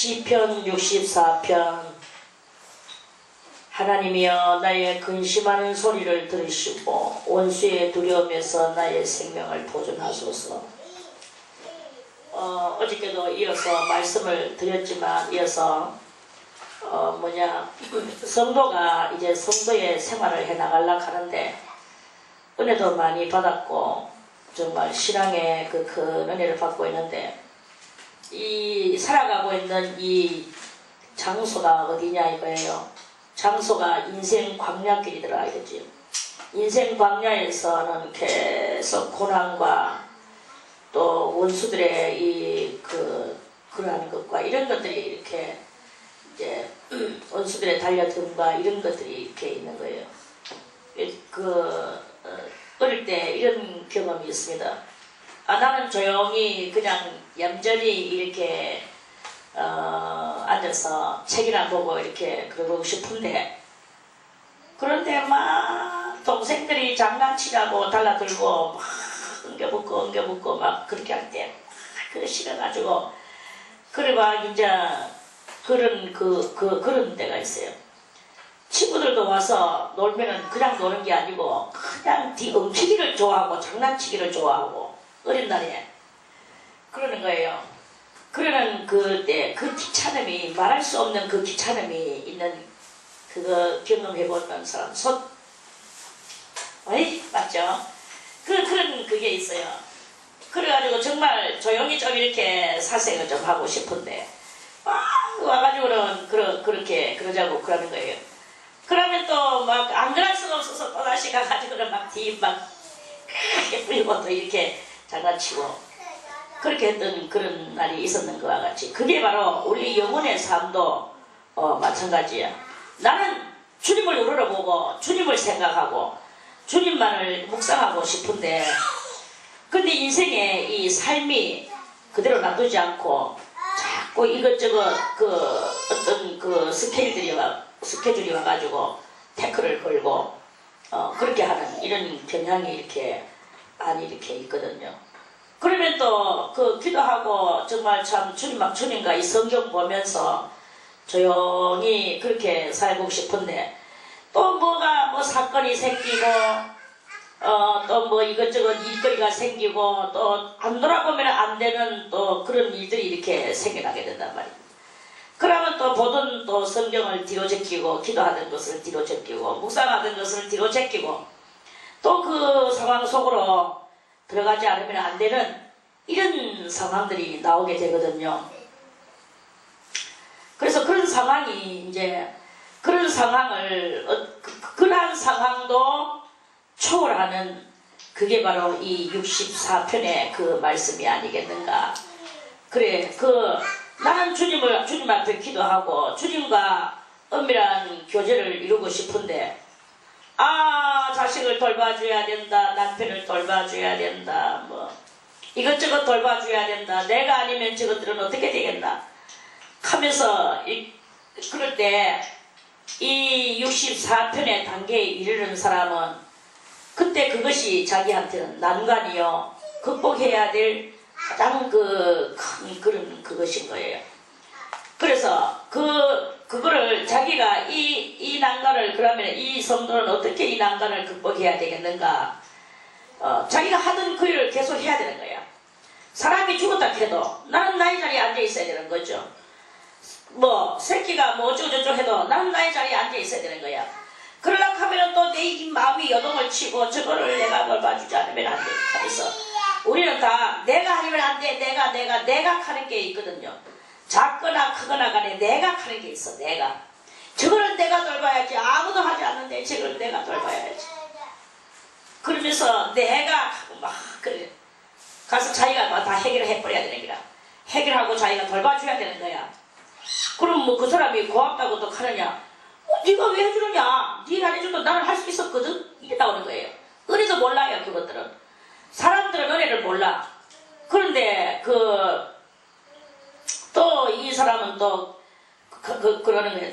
시편 64편. 하나님이여 나의 근심하는 소리를 들으시고 원수의 두려움에서 나의 생명을 보존하소서. 어저께도 이어서 말씀을 드렸지만 이어서 성도가 이제 성도의 생활을 해나가려고 하는데 은혜도 많이 받았고 정말 신앙의 그 큰 은혜를 받고 있는데 이 살아가고 있는 이 장소가 어디냐 이거예요. 장소가 인생 광야길이더라 이거지. 인생 광야에서는 계속 고난과 또 원수들의 그러한 것과 이런 것들이 이렇게 이제 원수들의 달려듦과 이런 것들이 이렇게 있는 거예요. 어릴 때 이런 경험이 있습니다. 나는 조용히 그냥 얌전히 이렇게 앉아서 책이나 보고 이렇게 그러고 싶은데 그런데 막 동생들이 장난치라고 달라들고 막 엉겨붙고 막 그렇게 할 때 그게 싫어가지고 그래 막 이제 그런 때가 있어요. 친구들도 와서 놀면은 그냥 노는 게 아니고 그냥 엉키기를 좋아하고 장난치기를 좋아하고 어린 날에 그러는 거예요. 그러는 그때 그 귀찮음이 말할 수 없는 그 귀찮음이 있는 그거 경험해보는 사람 손 어이 맞죠? 그런 그게 있어요. 그래가지고 정말 조용히 좀 이렇게 사색을 좀 하고 싶은데 와가지고는 그렇게 그러자고 그러는 거예요. 그러면 또 막 안 그럴 수가 없어서 또 다시 가가지고는 막 크게 뿌리고 또 이렇게 장난치고 그렇게 했던 그런 날이 있었는 것과 같이 그게 바로 우리 영혼의 삶도 마찬가지야. 나는 주님을 우러러보고 주님을 생각하고 주님만을 묵상하고 싶은데 근데 인생의 이 삶이 그대로 놔두지 않고 자꾸 이것저것 어떤 스케줄이 와가지고 태클을 걸고 그렇게 하는 이런 경향이 이렇게 많이 이렇게 있거든요. 그러면 또 기도하고 정말 참 주님과 이 성경 보면서 조용히 그렇게 살고 싶은데 또 뭐가 사건이 생기고 또 이것저것 일거리가 생기고 또 안 돌아보면 안 되는 또 그런 일들이 이렇게 생겨나게 된단 말이에요. 그러면 또 보던 또 성경을 뒤로 제끼고 기도하던 것을 뒤로 제끼고 묵상하던 것을 뒤로 제끼고 또 그 상황 속으로 들어가지 않으면 안 되는 이런 상황들이 나오게 되거든요. 그래서 그런 상황이 이제 그런 상황을 그러한 상황도 초월하는 그게 바로 이 64편의 그 말씀이 아니겠는가. 그래 나는 주님 앞에 기도하고 주님과 은밀한 교제를 이루고 싶은데 자식을 돌봐줘야 된다, 남편을 돌봐줘야 된다, 이것저것 돌봐줘야 된다, 내가 아니면 저것들은 어떻게 되겠나 하면서 그럴 때 이 64편의 단계에 이르는 사람은 그때 그것이 자기한테는 난관이요 극복해야 될 가장 큰 그것인 거예요. 그래서 그거를 자기가 이 난관을 그러면 이 성도는 어떻게 이 난관을 극복해야 되겠는가? 자기가 하던 그 일을 계속 해야 되는 거야. 사람이 죽었다 해도 나는 나의 자리에 앉아 있어야 되는 거죠. 새끼가 어쩌고저쩌고 해도 나는 나의 자리에 앉아 있어야 되는 거야. 그러려고 하면 또 내 마음이 여동을 치고 저거를 내가 돌봐주지 않으면 안 돼. 하면서 우리는 다 내가 아니면 안 돼. 내가 하는 게 있거든요. 작거나 크거나 간에 내가 하는 게 있어. 내가. 저거를 내가 돌봐야지. 아무도 하지 않는데 저걸 내가 돌봐야지. 그러면서 내가 하고 막 그래. 가서 자기가 다 해결해버려야 되는 거야. 해결하고 자기가 돌봐줘야 되는 거야. 그럼 그 사람이 고맙다고 또 하느냐. 네가 왜 해주느냐. 네가 안 해줘도 나는 할 수 있었거든. 이게 나오는 거예요. 은혜도 몰라요. 그것들은. 사람들은 은혜를 몰라. 그런데 또 이 사람은 또 그러는 거예요.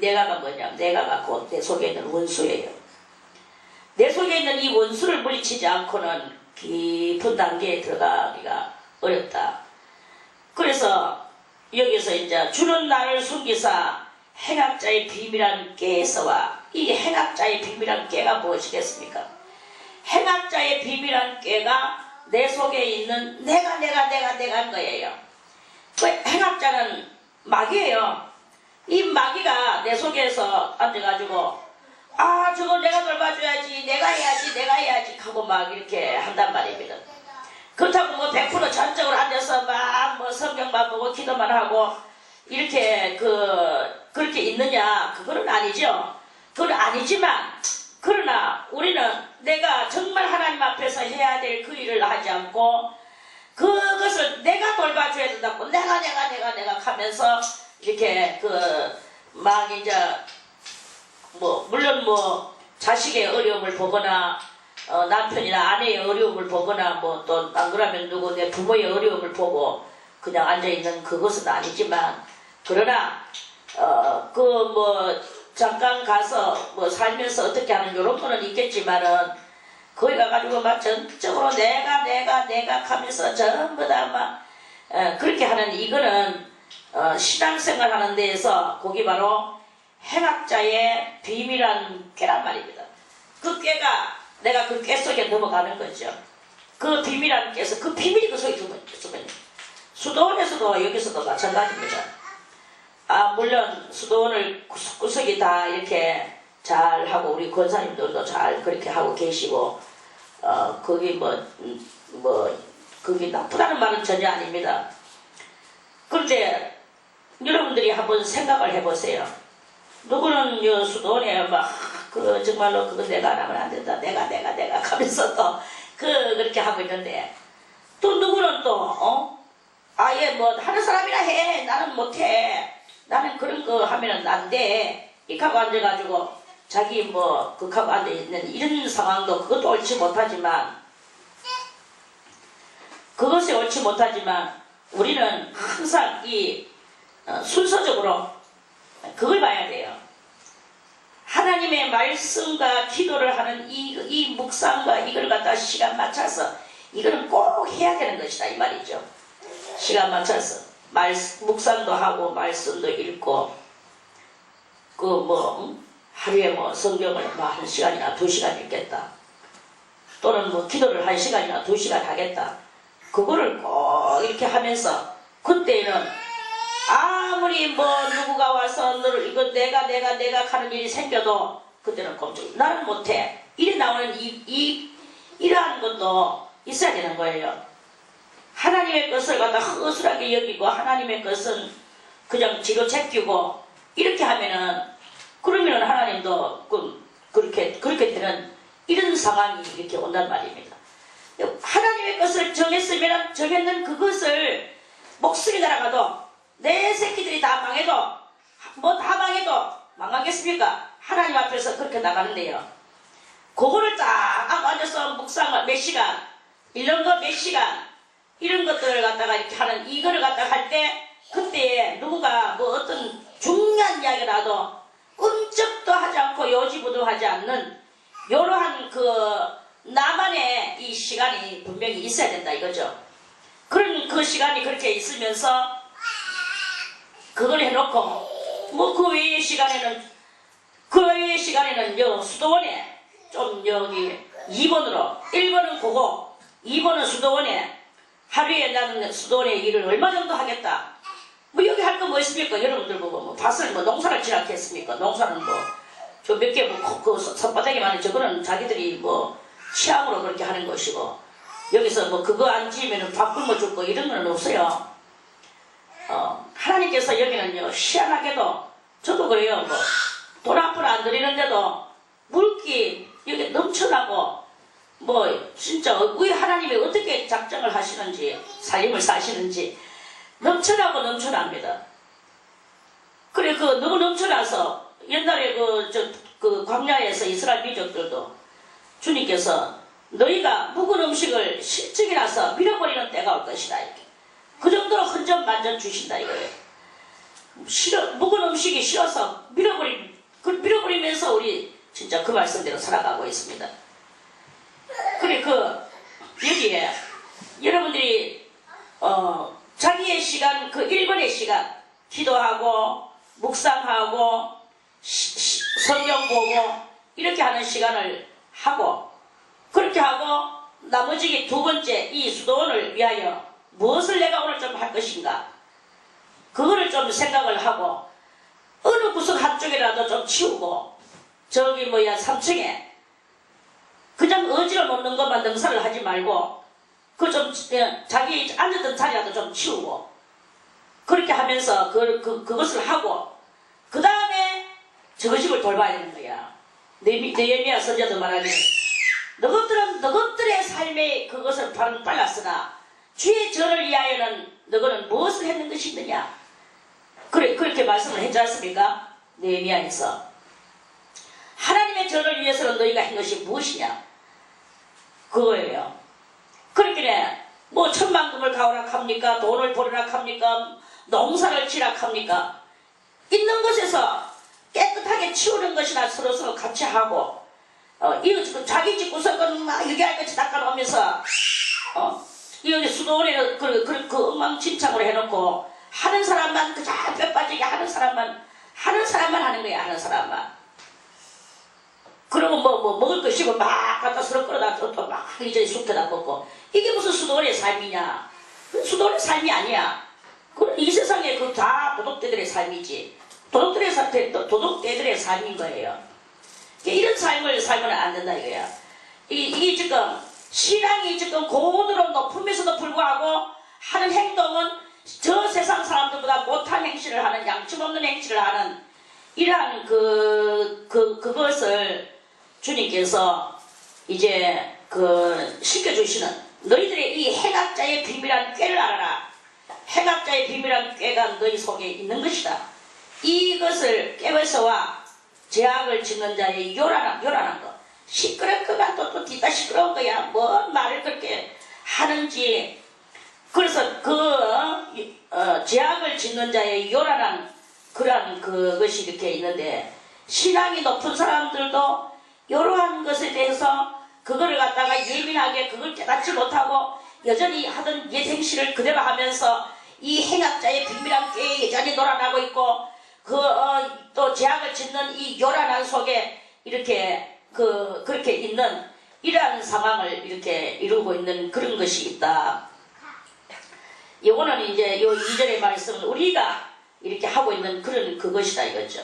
내가가 뭐냐. 내가가 곧 내 속에 있는 원수예요. 내 속에 있는 이 원수를 물리치지 않고는 깊은 단계에 들어가기가 어렵다. 그래서 여기서 이제 주는 나를 숨기사 행악자의 비밀한 깨에서와 이 행악자의 비밀한 깨가 무엇이겠습니까? 행악자의 비밀한 깨가 내 속에 있는 내가인 거예요. 그 행악자는 마귀예요. 이 마귀가 내 속에서 앉아가지고 아 저거 내가 돌봐줘야지 내가 해야지 하고 막 이렇게 한단 말입니다. 그렇다고 뭐 100% 전적으로 앉아서 막 뭐 성경만 보고 기도만 하고 이렇게 그렇게 있느냐 그거는 아니죠. 그건 아니지만 그러나 우리는 내가 정말 하나님 앞에서 해야 될 그 일을 하지 않고 그것을 내가 돌봐줘야 된다고 내가 하면서 이렇게 막 이제 뭐 물론 뭐 자식의 어려움을 보거나 남편이나 아내의 어려움을 보거나 뭐 또 안 그러면 누구 내 부모의 어려움을 보고 그냥 앉아있는 그것은 아니지만 그러나 뭐 잠깐 가서 뭐 살면서 어떻게 하는 요런 거는 있겠지만은 거기 가가지고 막 전적으로 내가 하면서 전부 다 막 그렇게 하는 이거는 신앙생활 하는 데에서 거기 바로 행악자의 비밀한 깨란 말입니다. 그 깨가 내가 그 깨 속에 넘어가는 거죠. 그 비밀한 깨에서 그 비밀이 그 속에 들어있으면 수도원에서도 여기서도 마찬가지입니다. 물론 수도원을 구석구석이 다 이렇게 잘 하고 우리 권사님들도 잘 그렇게 하고 계시고 거기 거기 나쁘다는 말은 전혀 아닙니다. 그런데 여러분들이 한번 생각을 해보세요. 누구는 수도원에 정말로 그거 내가 안 하면 안 된다. 내가 하면서 또 그렇게 하고 있는데 또 누구는 또 아예 뭐 하는 사람이라 해. 나는 못해. 나는 그런 거 하면은 안 돼. 이렇게 하고 앉아가지고 자기 뭐 극하고 앉아있는 이런 상황도 그것도 옳지 못하지만 그것이 옳지 못하지만 우리는 항상 이 순서적으로 그걸 봐야 돼요. 하나님의 말씀과 기도를 하는 이 묵상과 이걸 갖다 시간 맞춰서 이거는 꼭 해야 되는 것이다 이 말이죠. 시간 맞춰서 묵상도 하고 말씀도 읽고 하루에 성경을 1시간이나 2시간 읽겠다. 또는 기도를 1시간이나 2시간 하겠다. 그거를 꼭 이렇게 하면서 그때는 아무리 누구가 와서 너를 이거 내가 하는 일이 생겨도 그때는 꼼짝 나는 못해. 이래 나오는 이러한 것도 있어야 되는 거예요. 하나님의 것을 갖다 허술하게 여기고 하나님의 것은 그냥 뒤로 제끼고 이렇게 하면은 그러면은 하나님도 그렇게 되는 이런 상황이 이렇게 온단 말입니다. 하나님의 것을 정했는 그것을 목숨이 날아가도 내 새끼들이 다 망해도 다 망해도 망하겠습니까? 하나님 앞에서 그렇게 나가는데요. 그거를 딱 앉아서 묵상을 몇 시간 이런 거 몇 시간 이런 것들을 갖다가 이렇게 하는 이거를 갖다가 할 때 그때 누구가 어떤 중요한 이야기라도 끔찍도 하지 않고 요지부동하지 않는 이러한 나만의 이 시간이 분명히 있어야 된다 이거죠. 그런 그 시간이 그렇게 있으면서 그걸 해놓고 그 외의 시간에는 수도원에 좀 여기 2번으로 1번은 그거 2번은 수도원에 하루에 나는 수도원의 일을 얼마 정도 하겠다. 여기 할 거 뭐 있습니까? 여러분들 보고 밭을 농사를 지났겠습니까? 농사는 저 몇 개 손바닥에 많은 저거는 자기들이 취향으로 그렇게 하는 것이고 여기서 그거 안 지으면 밥 굶어 죽고 이런 건 없어요. 하나님께서 여기는요 희한하게도 저도 그래요. 돈 한 푼 안 드리는데도 물기 여기 넘쳐나고 진짜 우리 하나님이 어떻게 작정을 하시는지 삶을 사시는지 넘쳐납니다. 그래 너무 넘쳐나서 옛날에 광야에서 이스라엘 민족들도 주님께서 너희가 묵은 음식을 실증이 나서 밀어버리는 때가 올 것이다 이렇게 그 정도로 흔적만져 주신다 이거예요. 묵은 음식이 싫어서 밀어버리면서 우리 진짜 그 말씀대로 살아가고 있습니다. 그래 여기에 여러분들이 자기의 시간, 그 1분의 시간, 기도하고, 묵상하고, 성경 보고, 이렇게 하는 시간을 하고, 그렇게 하고, 나머지 두 번째, 이 수도원을 위하여 무엇을 내가 오늘 좀 할 것인가? 그거를 좀 생각을 하고, 어느 구석 한쪽이라도 좀 치우고, 저기 3층에, 그냥 어지러 놓는 것만 능사를 하지 말고, 그 좀, 자기 앉았던 자리라도 좀 치우고, 그렇게 하면서 그것을 하고, 그 다음에 저거 집을 돌봐야 되는 거야. 느헤미야 선지자도 말하니, 너것들의 삶의 그것을 빨랐으나, 주의 전을 위하여는 너희는 무엇을 했는 것이느냐? 그렇게 말씀을 했지 않습니까? 느헤미야에서. 하나님의 전을 위해서는 너희가 한 것이 무엇이냐? 그거예요. 그렇게 천만금을 가오라 합니까? 돈을 벌으라 합니까? 농사를 지라 합니까? 있는 것에서 깨끗하게 치우는 것이나 서로서로 같이 하고, 자기 집 구석은 막 유기할같이 닦아놓으면서, 여기 수도원에 그 엉망진창으로 해놓고, 하는 사람만, 그저 뼈 빠지게 하는 사람만 하는 거야, 하는 사람만. 그러고 먹을 거 있으면 막 갖다 서로 끌어다 또 막 이제 숙회다 먹고. 이게 무슨 수도원의 삶이냐? 수도원의 삶이 아니야. 이 세상에 그 다 도둑들의 삶이지. 도둑들의 삶인 거예요. 이런 삶을 살면 안 된다 이거야. 이게 지금 신앙이 지금 고도로 높음에서도 불구하고 하는 행동은 저 세상 사람들보다 못한 행실을 하는, 양심 없는 행실을 하는 이러한 그것을 주님께서 이제 시켜주시는, 너희들의 이 행악자의 비밀한 꾀를 알아라. 행악자의 비밀한 꾀가 너희 속에 있는 것이다. 이것을 깨워서와 죄악을 짓는 자의 요란한 거. 시끄럽거나 또 뒤따 시끄러운 거야. 뭔 말을 그렇게 하는지. 그래서 죄악을 짓는 자의 요란한 그러한 그것이 이렇게 있는데, 신앙이 높은 사람들도 이러한 것에 대해서 그거를 갖다가 예민하게 그걸 깨닫지 못하고 여전히 하던 옛 행실을 그대로 하면서 이 행악자의 비밀한 꾀에 여전히 놀아나고 있고, 또 죄악을 짓는 이 요란한 속에 이렇게 그렇게 있는 이러한 상황을 이렇게 이루고 있는 그런 것이 있다. 이거는 이제 요 2절의 말씀은 우리가 이렇게 하고 있는 그것이다 이거죠.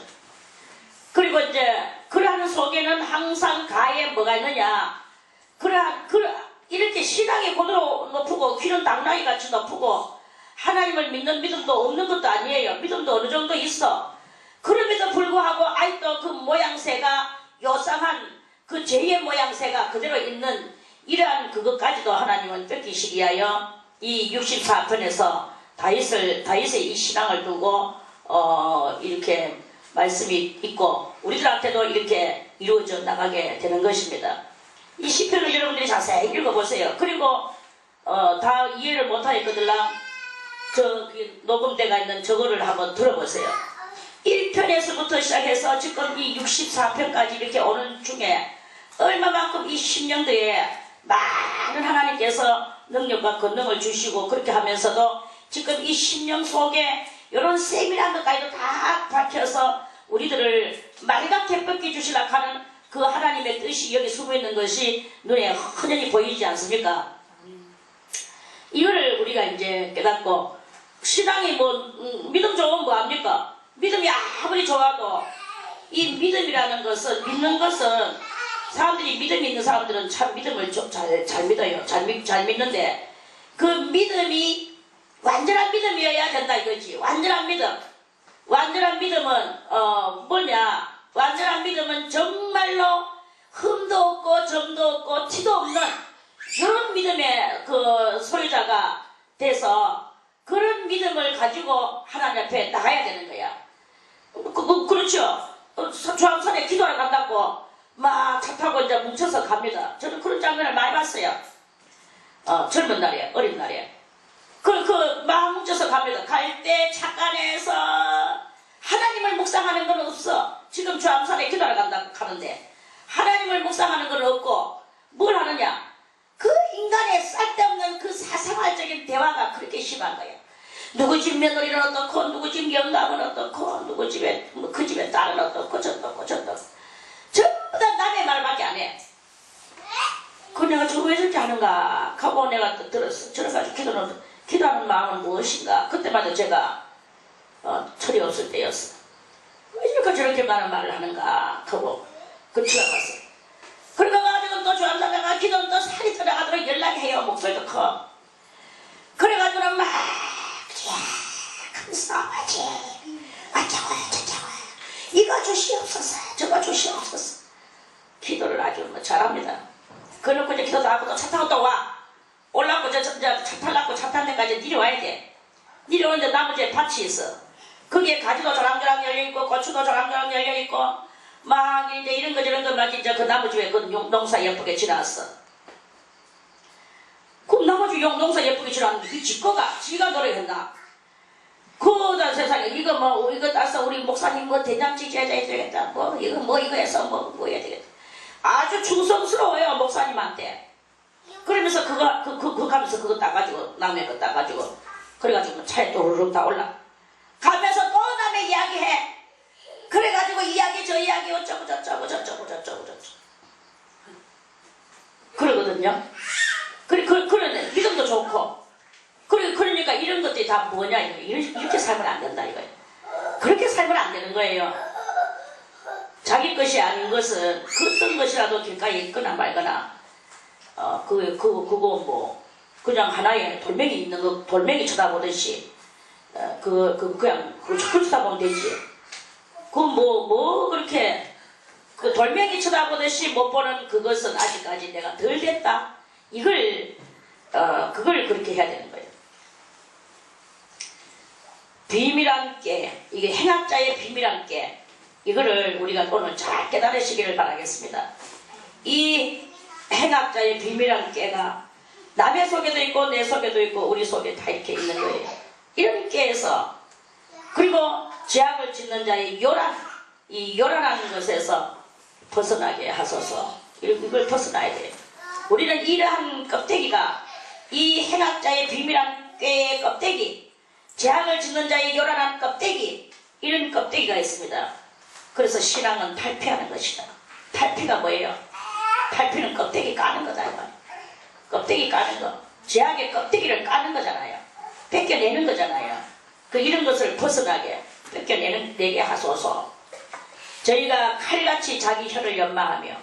그리고 이제 그러한 속에는 항상 가에 뭐가 있느냐? 이렇게 신앙의 고도로 높고 귀는 당나귀 같이 높고 하나님을 믿는 믿음도 없는 것도 아니에요. 믿음도 어느 정도 있어. 그럼에도 불구하고 아직도 그 모양새가 요상한 그 죄의 모양새가 그대로 있는 이러한 그것까지도 하나님은 뺏기시기 위하여 이 64편에서 다윗의 이 신앙을 두고 이렇게 말씀이 있고 우리들한테도 이렇게 이루어져 나가게 되는 것입니다. 이 시편을 여러분들이 자세히 읽어보세요. 그리고 다 이해를 못하겠거들랑 녹음대가 있는 저거를 한번 들어보세요. 1편에서부터 시작해서 지금 이 64편까지 이렇게 오는 중에 얼마만큼 이 심령들에 많은 하나님께서 능력과 권능을 주시고 그렇게 하면서도 지금 이 심령 속에 이런 세밀한 것까지도 다 밝혀서 우리들을 맑게 벗겨주시려고 하는 그 하나님의 뜻이 여기 숨어있는 것이 눈에 흔히 보이지 않습니까? 이거를 우리가 이제 깨닫고 신앙이 믿음 좋으면 뭐합니까? 믿음이 아무리 좋아도 이 믿음이라는 것은 믿는 것은 사람들이 믿음이 있는 사람들은 참 믿음을 좀 잘 믿어요. 잘 믿는데 그 믿음이 완전한 믿음이어야 된다 이거지. 완전한 믿음. 완전한 믿음은 뭐냐? 완전한 믿음은 정말로 흠도 없고 점도 없고 티도 없는 그런 믿음의 그 소유자가 돼서 그런 믿음을 가지고 하나님 앞에 나가야 되는 거야. 그렇죠. 주황산에 기도하러 간다고 막 차 타고 이제 뭉쳐서 갑니다. 저는 그런 장면을 많이 봤어요. 젊은 날에, 어린 날에. 막 뭉쳐서 갑니다. 갈 때 착간에서 하나님을 묵상하는 건 없어. 지금 주황산에 기도하러 간다고 하는데 하나님을 묵상하는 건 없고 뭘 하느냐? 그 인간의 쓸데없는 그 사생활적인 대화가 그렇게 심한 거예요. 누구 집 며느리는 어떻고 누구 집 영감은 어떻고 누구 집에 그 집에 딸은 어떻고 저떻고 저떻고 전부 다 남의 말밖에 안 해. 그 내가 저거 왜 저렇게 하는가 하고 내가 또 들었어. 저래가지고 기도하는 마음은 무엇인가. 그때마다 제가 철이 없을 때였어. 왜 이렇게 저렇게 많은 말을 하는가 하고 그치가 갔어. 그러고 가지고 또 주암사가 기도는 또 살이 들어가도록 연락해요. 목소리도 커. 그래가지고는 막 큰 싸움하지. 어쩌고요 저쩌고요. 이거 주시옵소서 저거 주시옵소서. 기도를 아주 뭐 잘합니다. 그래놓고 이제 기도도 하고 또 차 타고 또 와. 올라고 차 탈라고 차 타는 데까지 내려와야 돼. 내려오는데 나머지에 밭이 있어. 거기에 가지도 저랑저랑 열려있고 고추도 저랑저랑 열려있고 막 이제 이런 거 저런 거 막 이제 그 나무집에 그 농사 예쁘게 지나왔어. 그럼 나머지 농사 예쁘게 지나왔는데 그 지거가 지가 노래했나? 그다 세상에 이거 뭐 이거 따서 우리 목사님 뭐 된장찌개 해야 되겠다. 뭐 이거 해서 뭐 해야 되겠다. 아주 충성스러워요 목사님한테. 그러면서 그거 가면서 그거 따가지고 남의 거 따가지고 그래가지고 차에 또 우르륵 다 올라 가면서 또 남의 이야기해. 그래가지고 이야기 저 이야기 어쩌고 저쩌고 그러거든요. 그러네 믿음도 좋고 그러니까 이런 것들이 다 뭐냐 이렇게 살면 안 된다 이거예요. 그렇게 살면 안 되는 거예요. 자기 것이 아닌 것은 어떤 것이라도 길가에 있거나 말거나 그거 뭐 그냥 하나의 돌멩이 있는 거 돌멩이 쳐다보듯이 그냥 그걸 쳐다보면 되지. 그 뭐 그렇게 그 돌멩이 쳐다보듯이 못 보는 그것은 아직까지 내가 덜 됐다. 그걸 그렇게 해야 되는 거예요. 비밀한 깨, 이게 행악자의 비밀한 깨, 이거를 우리가 오늘 잘 깨달으시기를 바라겠습니다. 이 행악자의 비밀한 깨가 남의 속에도 있고 내 속에도 있고 우리 속에 다 이렇게 있는 거예요. 이런 깨에서 그리고 죄악을 짓는 자의 이 요란한 것에서 벗어나게 하소서. 이걸 벗어나야 돼요. 우리는 이러한 껍데기가 이 행악자의 비밀한 꾀의 껍데기, 죄악을 짓는 자의 요란한 껍데기, 이런 껍데기가 있습니다. 그래서 신앙은 탈피하는 것이다. 탈피가 뭐예요? 탈피는 껍데기 까는 거다. 껍데기 까는 거. 죄악의 껍데기를 까는 거잖아요. 벗겨내는 거잖아요. 이런 것을 벗어나게 벗겨내게 하소서. 저희가 칼같이 자기 혀를 연마하며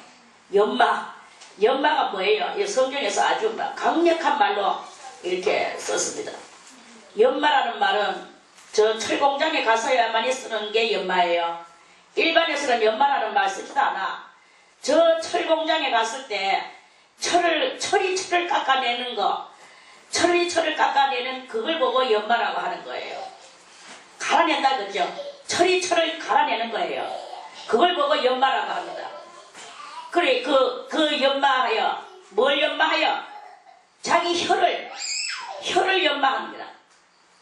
연마가 뭐예요? 이 성경에서 아주 강력한 말로 이렇게 썼습니다. 연마라는 말은 저 철공장에 가서야만 쓰는 게 연마예요. 일반에서는 연마라는 말 쓰지도 않아. 저 철공장에 갔을 때 철이 철을 깎아내는 거, 철이 철을 깎아내는 그걸 보고 연마라고 하는 거예요. 갈아낸다 그죠? 철이 철을 갈아내는 거예요. 그걸 보고 연마라고 합니다. 그래 그 연마하여 뭘 연마하여? 자기 혀를 연마합니다.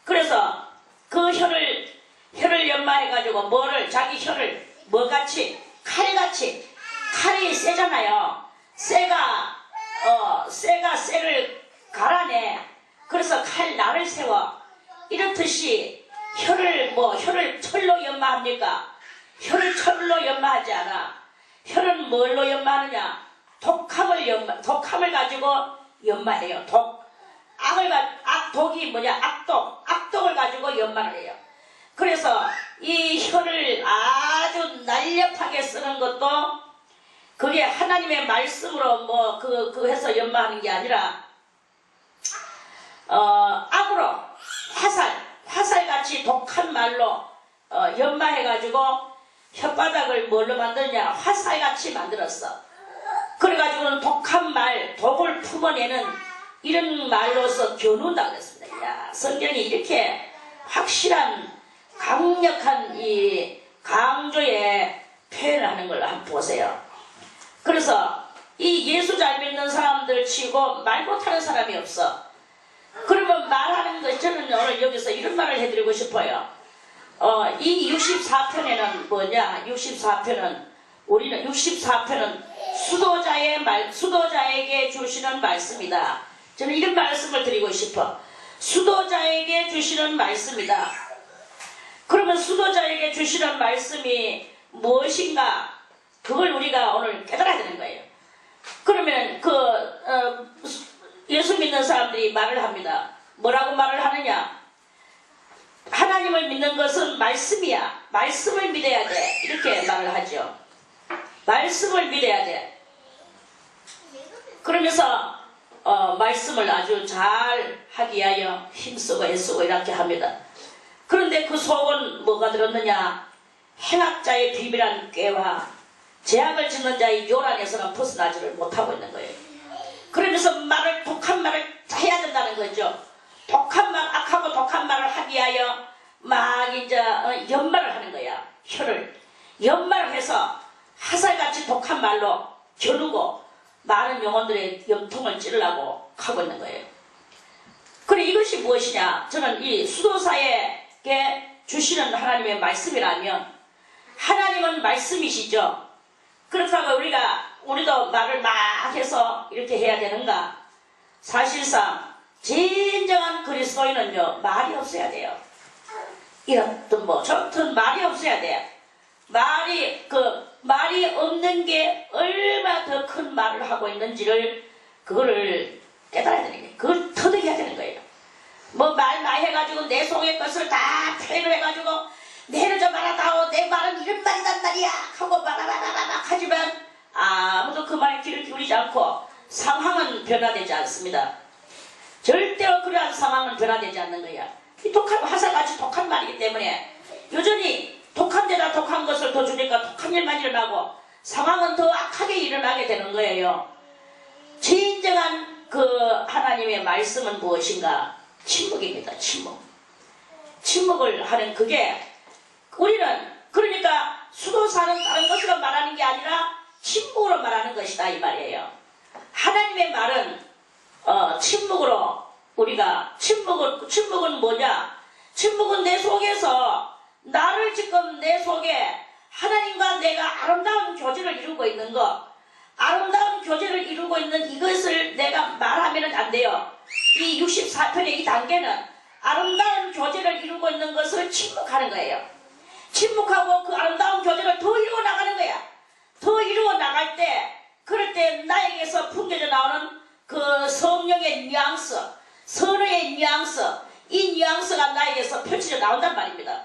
그래서 그 혀를 연마해가지고 자기 혀를 뭐같이? 칼같이. 칼이 세잖아요. 쇠가 쇠를 갈아내. 그래서 날을 세워. 이렇듯이 혀를 철로 연마합니까? 혀를 철로 연마하지 않아. 혀는 뭘로 연마하느냐? 독함을 가지고 연마해요. 독이 뭐냐? 악독을 가지고 연마를 해요. 그래서 이 혀를 아주 날렵하게 쓰는 것도 그게 하나님의 말씀으로 해서 연마하는 게 아니라 악으로 화살같이 독한 말로 연마해가지고 혓바닥을 뭘로 만드냐? 화살같이 만들었어. 그래가지고는 독한 말, 독을 품어내는 이런 말로서 겨눈다 그랬습니다. 야, 성경이 이렇게 확실한 강력한 이 강조의 표현을 하는 걸 한번 보세요. 그래서 이 예수 잘 믿는 사람들 치고 말 못하는 사람이 없어. 그러면 말하는 것, 저는 오늘 여기서 이런 말을 해드리고 싶어요. 이 64편에는 뭐냐? 64편은 수도자에게 주시는 말씀이다. 저는 이런 말씀을 드리고 싶어. 수도자에게 주시는 말씀이다. 그러면 수도자에게 주시는 말씀이 무엇인가? 그걸 우리가 오늘 깨달아야 되는 거예요. 그러면 예수 믿는 사람들이 말을 합니다. 뭐라고 말을 하느냐? 하나님을 믿는 것은 말씀이야. 말씀을 믿어야 돼. 이렇게 말을 하죠. 말씀을 믿어야 돼. 그러면서 말씀을 아주 잘 하기 위하여 힘쓰고 애쓰고 이렇게 합니다. 그런데 그 속은 뭐가 들었느냐? 행악자의 비밀한 꾀와 죄악을 짓는 자의 요란에서는 벗어나지를 못하고 있는 거예요. 그러면서 독한 말을 해야 된다는 거죠. 독한 말, 악하고 독한 말을 하기 위하여 막 이제 연말을 하는 거야. 혀를 연말을 해서 화살같이 독한 말로 겨누고 많은 영혼들의 염통을 찌르려고 하고 있는 거예요. 그래, 이것이 무엇이냐? 저는 이 수도사에게 주시는 하나님의 말씀이라면, 하나님은 말씀이시죠. 그렇다고 우리도 말을 막 해서 이렇게 해야 되는가? 사실상 진정한 그리스도인은요, 말이 없어야 돼요. 이렇든 저렇든 말이 없어야 돼요. 말이 없는 게 얼마나 더 큰 말을 하고 있는지를 그거를 깨달아야 되는 거예요. 그걸 터득해야 되는 거예요. 말 많이 해가지고 내 속의 것을 다 표현을 해가지고 내를 좀 알아다오, 내 말은 이런 말이란 말이야 하고 바바바바박 하지만 아무도 그 말에 귀를 기울이지 않고 상황은 변화되지 않습니다. 절대로 그러한 상황은 변화되지 않는 거야. 이 독한 화살같이 독한 말이기 때문에 여전히 독한 데다 독한 것을 더 주니까 독한 일만 일어나고 상황은 더 악하게 일어나게 되는 거예요. 진정한 그 하나님의 말씀은 무엇인가? 침묵입니다. 침묵을 하는 그게 우리는 그러니까 수도사는 다른 것으로 말하는 게 아니라 침묵으로 말하는 것이다 이 말이에요. 하나님의 말은 침묵으로 우리가 침묵은 뭐냐? 침묵은 내 속에서 나를 지금 내 속에 하나님과 내가 아름다운 교제를 이루고 있는 것, 아름다운 교제를 이루고 있는 이것을 내가 말하면 안 돼요. 이 64편의 이 단계는 아름다운 교제를 이루고 있는 것을 침묵하는 거예요. 침묵하고 그 아름다운 교제를 더 이루어 나가는 거야. 더 이루어 나갈 때, 그럴 때 나에게서 풍겨져 나오는 그 성령의 뉘앙스, 선의 뉘앙스, 이 뉘앙스가 나에게서 펼쳐져 나온단 말입니다.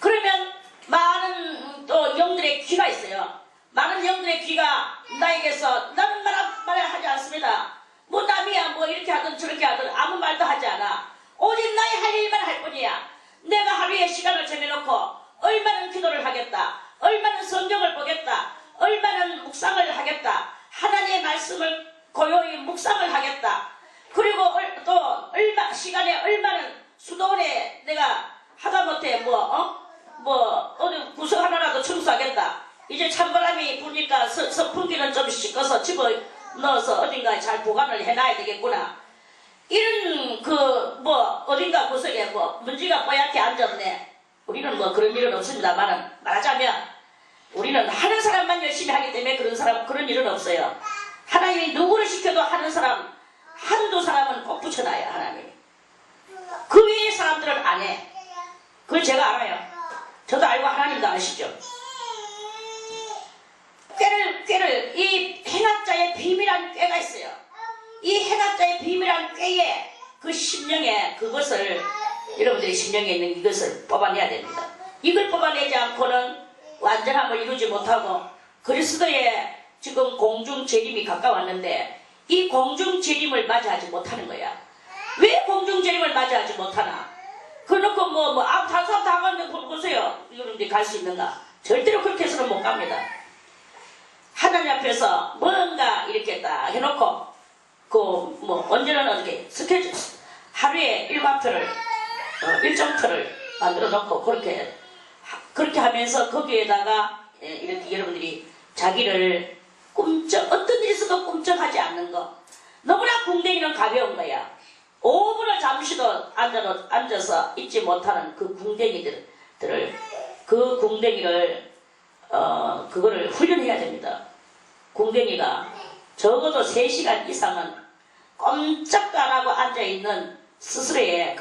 그러면 많은 또 영들의 귀가 있어요. 많은 영들의 귀가 나에게서 나는 말을 하지 않습니다. 남이야 이렇게 하든 저렇게 하든 아무 말도 하지 않아. 오직 나의 할 일만 할 뿐이야. 내가 하루에 시간을 정해놓고 얼마나 기도를 하겠다, 얼마나 성경을 보겠다, 얼마나 묵상을 하겠다, 하나님의 말씀을 고요히 묵상을 하겠다. 그리고 또 시간에 얼마나 수도원에 내가 하다못해 어디 구석 하나라도 청소하겠다. 이제 찬바람이 부니까 선풍기는 좀 씻어서 집어넣어서 어딘가에 잘 보관을 해놔야 되겠구나. 이런 어딘가 구석에 먼지가 뽀얗게 앉았네. 우리는 그런 일은 없습니다만은 말하자면 우리는 하는 사람만 열심히 하기 때문에 그런 일은 없어요. 하나님이 누구를 시켜도 하는 사람 한두 사람은 꼭 붙여놔요. 하나님이. 그 외의 사람들은 안 해. 그걸 제가 알아요. 저도 알고 하나님도 아시죠. 꾀를 이 행악자의 비밀한 꾀가 있어요. 이 행악자의 비밀한 꾀에 그 심령에 그것을 여러분들이 심령에 있는 이것을 뽑아내야 됩니다. 이걸 뽑아내지 않고는 완전함을 이루지 못하고 그리스도의 지금 공중재림이 가까웠는데 이 공중재림을 맞이하지 못하는 거야. 왜 공중재림을 맞이하지 못하나? 그놓고 다른 사람 다 가는데 보세요. 여러분들이 갈 수 있는가? 절대로 그렇게 해서는 못 갑니다. 하나님 앞에서 뭔가 이렇게 딱 해놓고 언제는 어떻게 스케줄 하루에 일정표를 만들어 놓고 그렇게 하면서 거기에다가 이렇게 여러분들이 자기를 어떤 일이 있어도 꿈쩍하지 않는 거. 너무나 궁뎅이는 가벼운 거야. 5분을 잠시도 앉아서 있지 못하는 그 궁뎅이를 그거를 훈련해야 됩니다. 궁뎅이가 적어도 3시간 이상은 꼼짝도 안 하고 앉아있는 스스로의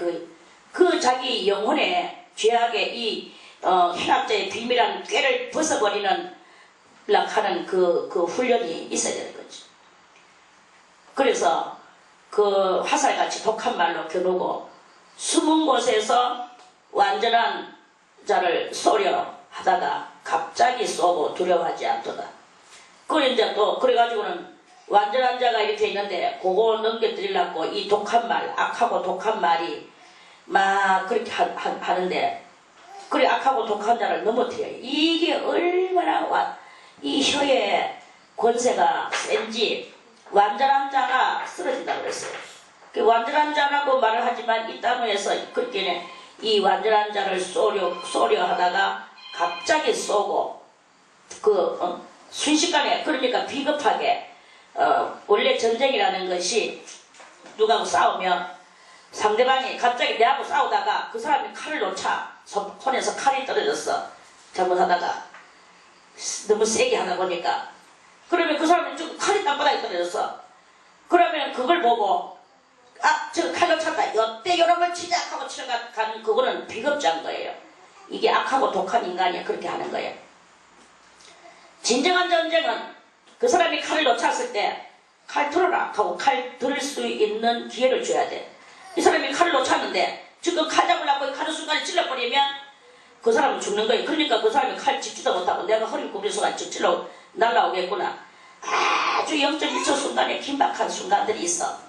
그 자기 영혼의 죄악의 이 행악자의 비밀한 꾀를 벗어버리는 하는 그 훈련이 있어야 되는 거지. 그래서 그 화살같이 독한 말로 겨누고 숨은 곳에서 완전한 자를 쏘려 하다가 갑자기 쏘고 두려워하지 않도다. 그래 이제 또 그래가지고는 완전한 자가 이렇게 있는데 그거 넘겨드리려고 이 독한 말, 악하고 독한 말이 막 그렇게 하는데 그래 악하고 독한 자를 넘어뜨려요. 이게 얼마나 이 혀의 권세가 센지 완전한 자가 쓰러진다고 그랬어요. 완전한 자라고 말을 하지만 이 단어에서 그렇게 이 완전한 자를 쏘려 하다가 갑자기 쏘고 순식간에 그러니까 비겁하게 원래 전쟁이라는 것이 누구하고 싸우면 상대방이 갑자기 내하고 싸우다가 그 사람이 칼을 놓자 손에서 칼이 떨어졌어. 잘못하다가 너무 세게 하다 보니까 그러면 그 사람이 좀 칼이 땅바닥에 떨어졌어. 그러면 그걸 보고 저 칼 놓쳤다. 요때 요런 걸 치자 하고 치러가는 그거는 비겁자인 거예요. 이게 악하고 독한 인간이 그렇게 하는 거예요. 진정한 전쟁은 그 사람이 칼을 놓쳤을 때 칼 들어라 하고 칼 들을 수 있는 기회를 줘야 돼. 이 사람이 칼을 놓쳤는데 지금 칼 잡으려고 칼을 순간에 찔러버리면 그 사람은 죽는 거예요. 그러니까 그 사람이 칼 짚지도 못하고 내가 허리를 굽린 순간 찔러 날라오겠구나. 아주 0.1초 순간에 긴박한 순간들이 있어.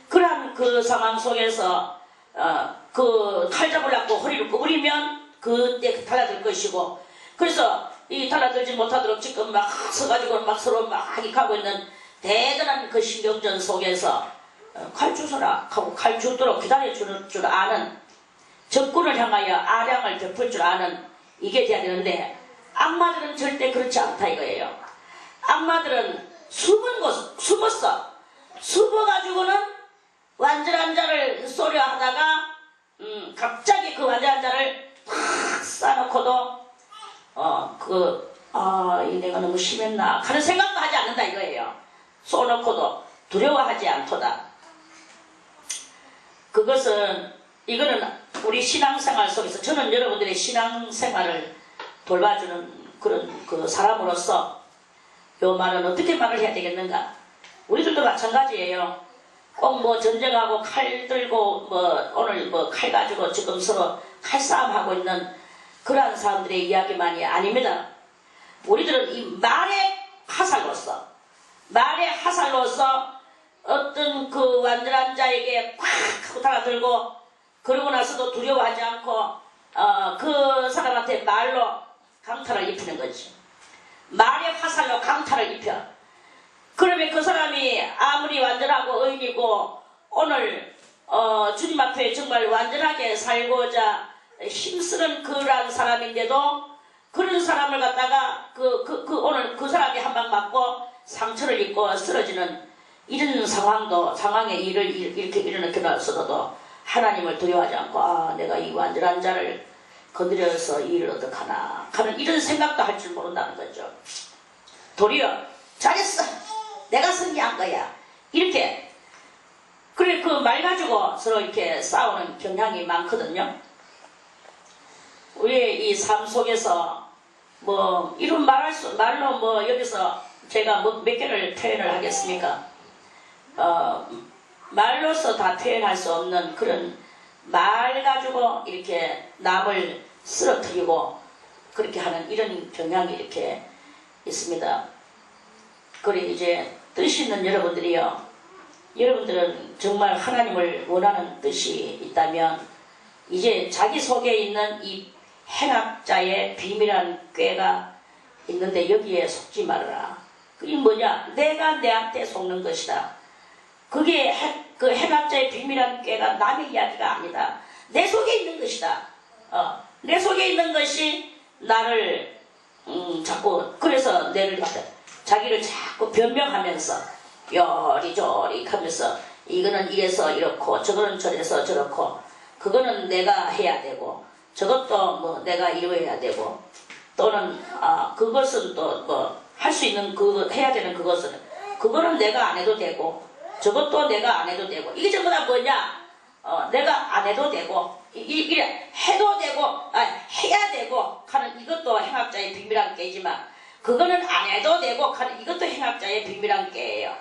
그러한 그 상황 속에서 그 칼 잡으려고 허리를 구부리면 그때 달라들 것이고, 그래서 이 달라들지 못하도록 지금 막 서가지고 막 서로 막 하기하고 있는 대단한 그 신경전 속에서 칼 주서라 하고 칼 주도록 기다려주는 줄 아는, 적군을 향하여 아량을 베풀 줄 아는 이게 돼야 되는데, 악마들은 절대 그렇지 않다 이거예요. 악마들은 숨었어. 숨어가지고는 완전한 자를 쏘려 하다가 갑자기 그 완전한 자를 팍 쏴놓고도 내가 너무 심했나 하는 생각도 하지 않는다 이거예요. 쏘놓고도 두려워하지 않도다. 이거는 우리 신앙생활 속에서, 저는 여러분들의 신앙생활을 돌봐주는 그런 그 사람으로서 요 말은 어떻게 말을 해야 되겠는가? 우리들도 마찬가지예요. 꼭 뭐 전쟁하고 칼 들고 오늘 칼 가지고 지금 서로 칼싸움하고 있는 그러한 사람들의 이야기만이 아닙니다. 우리들은 이 말의 화살로서 어떤 그 완전한 자에게 팍 하고 달아들고, 그러고 나서도 두려워하지 않고 그 사람한테 말로 강탈을 입히는 거지. 말의 화살로 강탈을 입혀. 그러면 그 사람이 아무리 완전하고 의인이고 오늘 주님 앞에 정말 완전하게 살고자 힘쓰는 그러한 사람인데도, 그런 사람을 갖다가 오늘 그 사람이 한 방 맞고 상처를 입고 쓰러지는 이런 상황에 이렇게 일어났어도 하나님을 두려워하지 않고, 내가 이 완전한 자를 건드려서 이 일을 어떡하나 하는 이런 생각도 할 줄 모른다는 거죠. 도리어 잘했어, 내가 승리한 거야, 이렇게. 그래, 그 말 가지고 서로 이렇게 싸우는 경향이 많거든요. 우리의 이 삶 속에서 이런 말로 여기서 제가 몇 개를 표현을 하겠습니까? 말로서 다 표현할 수 없는 그런 말 가지고 이렇게 남을 쓰러뜨리고 그렇게 하는 이런 경향이 이렇게 있습니다. 그래, 이제 뜻이 있는 여러분들은 정말 하나님을 원하는 뜻이 있다면, 이제 자기 속에 있는 이 행악자의 비밀한 꾀가 있는데 여기에 속지 말아라. 그게 뭐냐? 내가 내한테 속는 것이다. 그게 그 행악자의 비밀한 꾀가 남의 이야기가 아니다. 내 속에 있는 것이다. 내 속에 있는 것이 나를 자꾸, 그래서 자기를 자꾸 변명하면서 요리조리 하면서 이거는 이래서 이렇고 저거는 저래서 저렇고, 그거는 내가 해야 되고 저것도 내가 이루어야 되고, 또는 그것은 또 할 수 있는 해야 되는 그거는 내가 안 해도 되고, 저것도 내가 안 해도 되고 이게 전부 다 뭐냐? 내가 안 해도 되고 이래 해도 되고 해야 되고 하는 이것도 행악자의 비밀한 깨지만 그거는 안 해도 되고 하는 이것도 행악자의 비밀한 깨예요.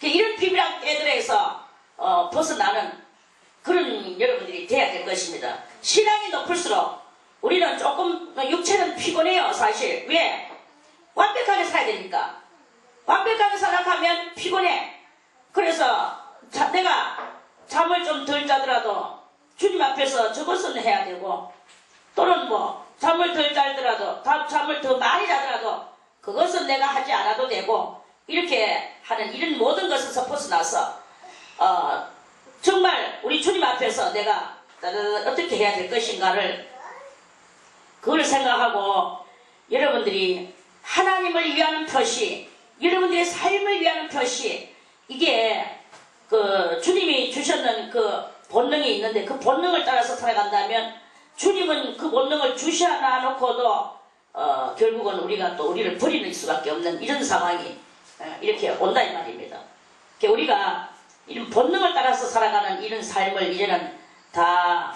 이런 비밀한 깨들에서 벗어나는 그런 여러분들이 돼야 될 것입니다. 신앙이 높을수록 우리는 조금 육체는 피곤해요. 사실 왜? 완벽하게 살아야 되니까. 완벽하게 살아가면 피곤해. 그래서 내가 잠을 좀 덜 자더라도 주님 앞에서 저것은 해야 되고 또는 뭐 잠을 덜 자더라도 잠을 더 많이 자더라도 그것은 내가 하지 않아도 되고 이렇게 하는 이런 모든 것에서 벗어나서 정말 우리 주님 앞에서 내가 어떻게 해야 될 것인가를 그걸 생각하고 여러분들이 하나님을 위하는 표시, 여러분들의 삶을 위하는 표시, 이게 그 주님이 주셨는 그 본능이 있는데 그 본능을 따라서 살아간다면 주님은 그 본능을 주셔 놔놓고도 결국은 우리가 또 우리를 버리는 수밖에 없는 이런 상황이 이렇게 온다 이 말입니다. 우리가 이런 본능을 따라서 살아가는 이런 삶을 이제는 다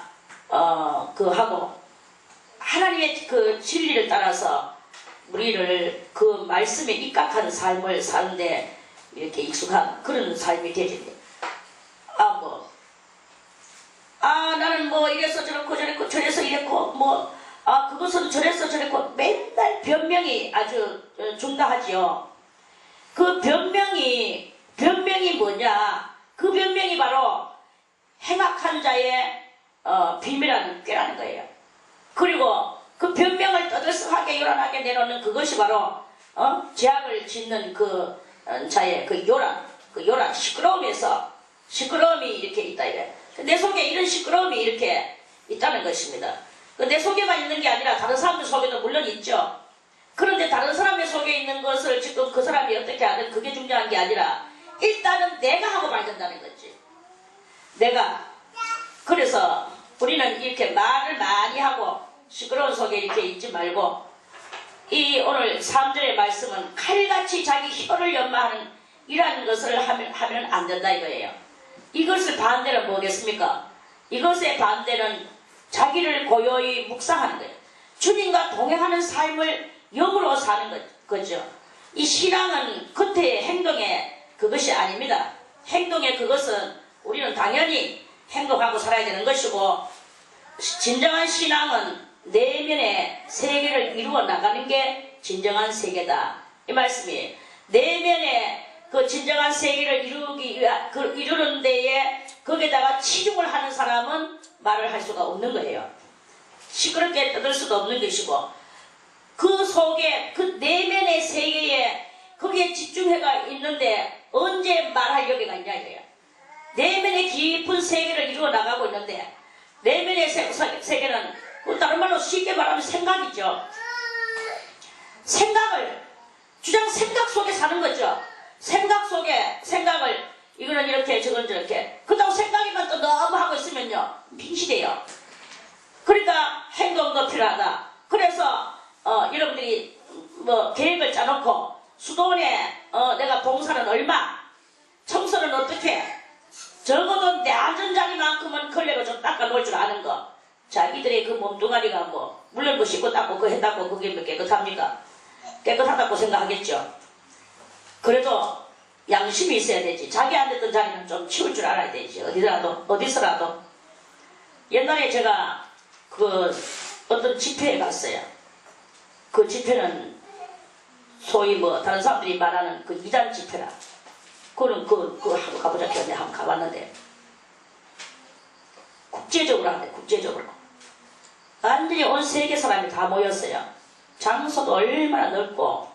하고 하나님의 그 진리를 따라서 우리를 그 말씀에 입각하는 삶을 사는데 이렇게 익숙한 그런 삶이 되지. 나는 뭐 이래서 저렇고 저랬고 저래서 이랬고 그것은 저래서 저랬고 맨날 변명이 아주 중다하지요. 그 변명이 뭐냐? 그 변명이 바로 행악한 자의 비밀한 꾀라는 거예요. 그리고 그 변명을 떠들썩하게 요란하게 내놓는 그것이 바로 죄악을 짓는 그 자의 그 요란 시끄러움이 이렇게 있다 이래. 내 속에 이런 시끄러움이 이렇게 있다는 것입니다. 내 속에만 있는 게 아니라 다른 사람들 속에도 물론 있죠. 그런데 다른 사람의 속에 있는 것을 지금 그 사람이 어떻게 하든 그게 중요한 게 아니라 일단은 내가 하고 말야 된다는 거지. 내가. 그래서 우리는 이렇게 말을 많이 하고 시끄러운 속에 이렇게 있지 말고 이 오늘 3절의 말씀은 칼같이 자기 혀를 연마하는 이러한 것을 하면 안 된다 이거예요. 이것을 반대는 뭐겠습니까? 이것의 반대는 자기를 고요히 묵상하는 거예요. 주님과 동행하는 삶을 영으로 사는 거죠. 이 신앙은 겉의 행동의 그것이 아닙니다. 행동의 그것은 우리는 당연히 행동하고 살아야 되는 것이고 진정한 신앙은 내면의 세계를 이루어 나가는 게 진정한 세계다. 이 말씀이 내면의 그 진정한 세계를 이루는 데에 거기에다가 치중을 하는 사람은 말을 할 수가 없는 거예요. 시끄럽게 떠들 수도 없는 것이고 그 속에 그 내면의 세계에 거기에 집중해가 있는데 언제 말할 여기가 있냐 이거예요. 내면의 깊은 세계를 이루어 나가고 있는데 내면의 세계는 다른 말로 쉽게 말하면 생각이죠. 주장 생각 속에 사는 거죠. 생각 속에 생각을 이거는 이렇게 저건 저렇게 그렇다고 생각이만 또 너무 하고 있으면요 빙시돼요. 그러니까 행동도 필요하다. 그래서 여러분들이 뭐 계획을 짜놓고 수도원에 내가 봉사는 얼마 청소는 어떻게 적어도 내 안전자리만큼은 걸레로 좀 닦아 놓을 줄 아는 거. 자기들의 그 몸뚱아리가 물론 뭐 씻고 닦고 그 했다고 그게 뭐 깨끗합니까? 깨끗하다고 생각하겠죠. 그래도 양심이 있어야 되지. 자기 앉았던 자리는 좀 치울 줄 알아야 되지. 어디서라도. 옛날에 제가 그 어떤 집회에 갔어요. 그 집회는 소위 다른 사람들이 말하는 그 이단 집회라. 그거는 그거 하고 가보자 했는데 한번 가봤는데 국제적으로 하는데 국제적으로 완전히 온 세계 사람이 다 모였어요. 장소도 얼마나 넓고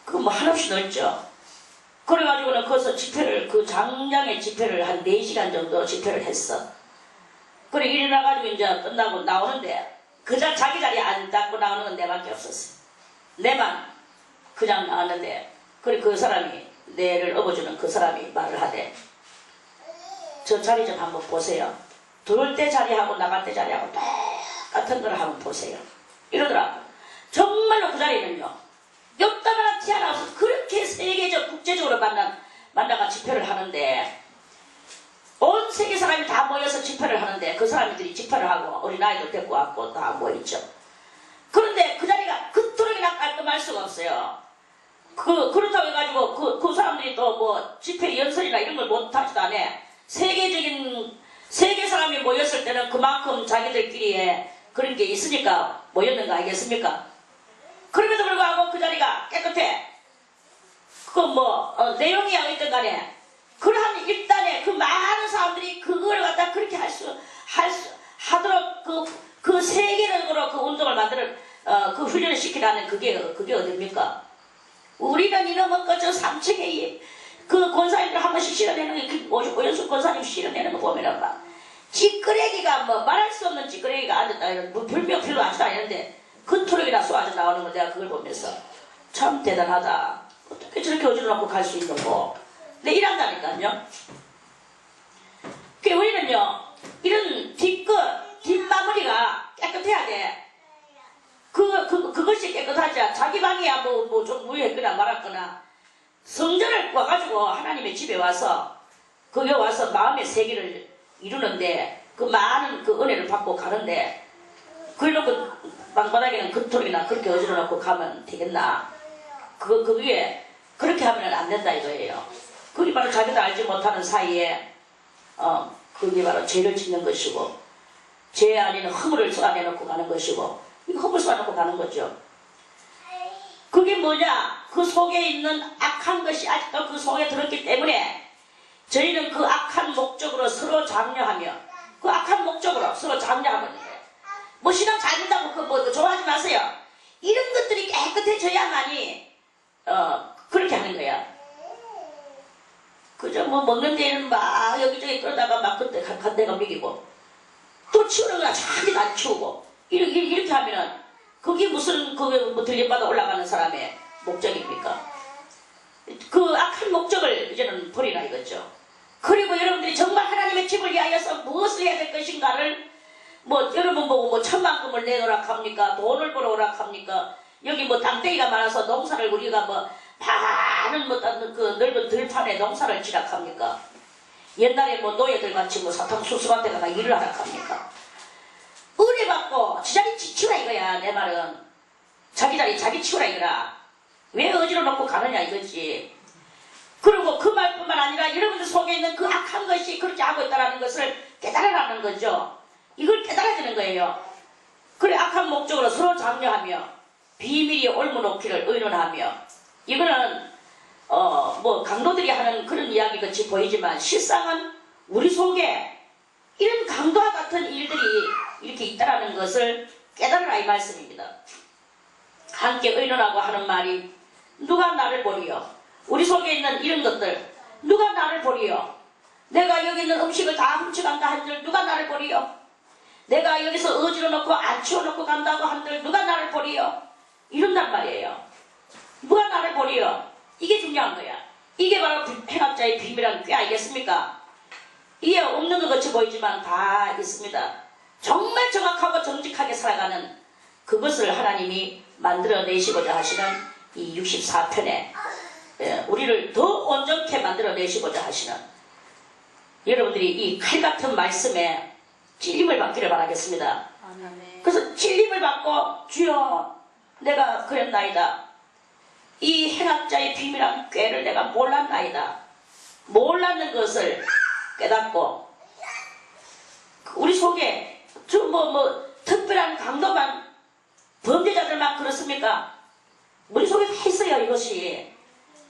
한없이 넓죠. 그래가지고는 거기서 그 장량의 집회를 한 4시간 정도 집회를 했어. 그래 일어나가지고 이제 끝나고 나오는데 자기 자리에 앉고 나오는 건 내밖에 없었어. 내만 그냥 나왔는데 그래 그 사람이 내를 업어주는 그 사람이 말을 하대. 저 자리 좀 한번 보세요. 들어올 때 자리하고 나갈 때 자리하고 똑같은 걸 한번 보세요. 이러더라고. 정말로 그 자리는요. 옆다마나 티 하나 없어서 그렇게 세계적 국제적으로 만난 만나가 집회를 하는데 온 세계 사람이 다 모여서 집회를 하는데 그 사람들이 집회를 하고 어린아이들 데리고 왔고 다 모였죠. 그런데 그 자리가 그토록이나 깔끔할 수가 없어요. 그렇다고 해가지고 그 사람들이 또 뭐 집회 연설이나 이런 걸 못하지도 않아. 세계 사람이 모였을 때는 그만큼 자기들끼리에 그런 게 있으니까 모였는 거 아니겠습니까? 그럼에도 불구하고 그 자리가 깨끗해. 내용이 어쨌든 간에 그러한 일단에 그 많은 사람들이 그걸 갖다 그렇게 하도록 그 세계적으로 그 운동을 만들어 그 훈련을 시키라는 그게 어딥니까? 우리는 이놈은 저 3층에 그 권사님들 한 번씩 실어내는 거, 오연수 권사님 실어내는 거 보면은 막 찌끄레기가 뭐 말할 수 없는 찌끄레기가 앉았다 이런 뭐 별명 별로 하지도 않는데 그토록이나 쏘아져 나오는 거 내가 그걸 보면서 참 대단하다. 어떻게 저렇게 어지러놓고 갈 수 있는 거. 내 일한다니까요. 그 우리는요 이런 뒷마무리가 깨끗해야 돼. 그것이 깨끗하지. 자기 방이야 뭐 좀 무효했거나 말았거나 성전을 와가지고 하나님의 집에 와서 거기 와서 마음의 세계를 이루는데 그 많은 그 은혜를 받고 가는데 그래놓고 방바닥에는 그토록이나 그렇게 어지러놓고 가면 되겠나. 그게 그렇게 하면 안 된다 이거예요. 그게 바로 자기도 알지 못하는 사이에 그게 바로 죄를 짓는 것이고 죄 아닌 허물을 쏟아내놓고 가는 것이고 이거 허물 쏟아내놓고 가는 거죠. 그게 뭐냐? 그 속에 있는 악한 것이 아직도 그 속에 들었기 때문에 저희는 그 악한 목적으로 서로 장려하며 그 악한 목적으로 서로 장려하면 돼요. 뭐 신앙 잘 된다고 뭐 좋아하지 마세요. 이런 것들이 깨끗해져야만이 그렇게 하는 거야. 그저 뭐 먹는 데는 막 여기저기 끌다가 막 그때 간 데가 먹이고 또 치우는 거야 자기 안 치우고 이렇게 하면은 그게 무슨 그게 뭐 들림받아 올라가는 사람의 목적입니까? 그 악한 목적을 이제는 버리라 이거죠. 그리고 여러분들이 정말 하나님의 집을 위하여서 무엇을 해야 될 것인가를 뭐 여러분 보고 뭐 천만금을 내놓으라 합니까? 돈을 벌어오라 합니까? 여기 뭐 땅덩이가 많아서 농사를 우리가 뭐 많은 그 넓은 들판에 농사를 지라 합니까? 옛날에 뭐 노예들 같이 뭐 사탕수수밭에 가서 일을 하라 합니까? 은혜 받고 지 자리 치우라 이거야. 내 말은 자기 자리 자기 치우라 이거라. 왜 어지러 놓고 가느냐 이거지. 그리고 그 말뿐만 아니라 여러분들 속에 있는 그 악한 것이 그렇게 하고 있다는 것을 깨달으라는 거죠. 이걸 깨달아지는 거예요. 그래 악한 목적으로 서로 장려하며 비밀이 옮겨놓기를 의논하며 이거는 뭐 강도들이 하는 그런 이야기 같이 보이지만 실상은 우리 속에 이런 강도와 같은 일들이 이렇게 있다는 것을 깨달으라 이 말씀입니다. 함께 의논하고 하는 말이 누가 나를 보리요? 우리 속에 있는 이런 것들 누가 나를 보리요? 내가 여기 있는 음식을 다 훔쳐간다 한들 누가 나를 보리요? 내가 여기서 어지러 놓고 안 치워놓고 간다고 한들 누가 나를 보리요? 이런단 말이에요. 누가 나를 보리요? 이게 중요한 거야. 이게 바로 행악자의 비밀한 꽤 아니겠습니까? 이게 없는 것 같이 보이지만 다 있습니다. 정말 정확하고 정직하게 살아가는 그것을 하나님이 만들어내시고자 하시는 이 64편에 우리를 더 온전케 만들어내시고자 하시는 여러분들이 이 칼같은 말씀에 찔림을 받기를 바라겠습니다. 그래서 찔림을 받고 주여 내가 그랬나이다. 이 행악자의 비밀한 꾀를 내가 몰랐나이다. 몰랐는 것을 깨닫고 우리 속에 특별한 강도만 범죄자들만 그렇습니까? 우리 속에 다 있어요. 이것이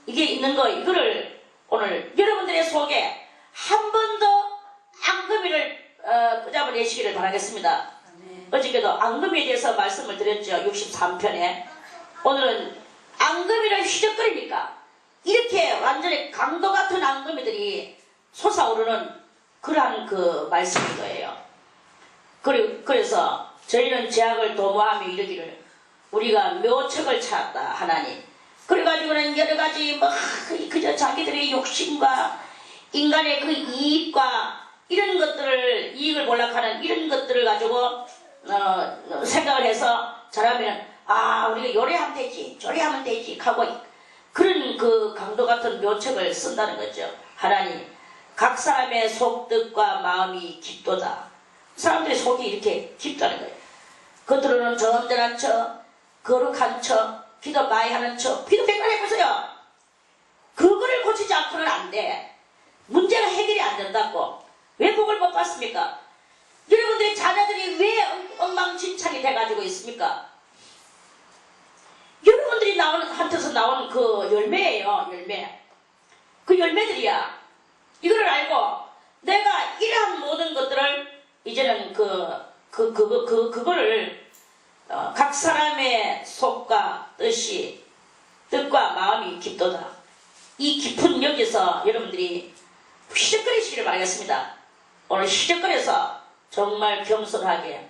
이게 있는 거 이거를 오늘 여러분들의 속에 한 번 더 앙금이를 붙잡아내시기를 바라겠습니다. 어저께도 앙금이에 대해서 말씀을 드렸죠. 63편에 오늘은 앙금이를 휘적거리니까 이렇게 완전히 강도 같은 앙금이들이 솟아오르는 그러한 그 말씀인 거예요. 그래서 저희는 죄악을 도모하며 이르기를 우리가 묘책을 찾았다 하나님. 그래가지고는 여러가지 그저 자기들의 욕심과 인간의 그 이익과 이런 것들을 이익을 몰락하는 이런 것들을 가지고 생각을 해서 잘하면 우리가 요래하면 되지 저래하면 되지 하고 그런 그 강도 같은 묘책을 쓴다는 거죠. 하나님, 각 사람의 속뜻과 마음이 깊도다. 사람들의 속이 이렇게 깊다는 거예요. 겉으로는 점잖은 척, 거룩한 척, 기도 많이 하는 척, 기도 백날 해보세요. 그거를 고치지 않고는 안 돼. 문제가 해결이 안 된다고. 왜 복을 못 받습니까? 여러분들의 자녀들이 왜 엉망진창이 돼가지고 있습니까? 여러분들이 한테서 나온 그 열매예요, 열매. 그 열매들이야. 이거를 알고 내가 이러한 모든 것들을 이제는 그거를 각 사람의 속과 뜻과 마음이 깊도다. 이 깊은 여기서 여러분들이 휘적거리시기를 바라겠습니다. 오늘 휘적거려서 정말 겸손하게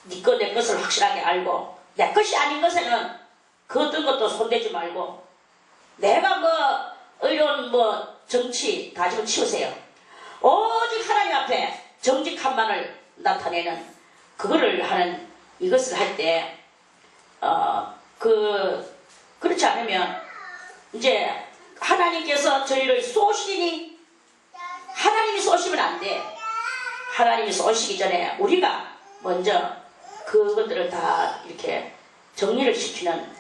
네 것 내 것을 확실하게 알고 내 것이 아닌 것에는 그 어떤 것도 손대지 말고 내가 뭐 의로운 뭐 정치 다 지금 치우세요. 오직 하나님 앞에 정직함만을 나타내는 그거를 하는 이것을 할 때 그렇지 않으면 이제 하나님께서 저희를 쏘시니 하나님이 쏘시면 안 돼. 하나님이 쏘시기 전에 우리가 먼저 그것들을 다 이렇게 정리를 시키는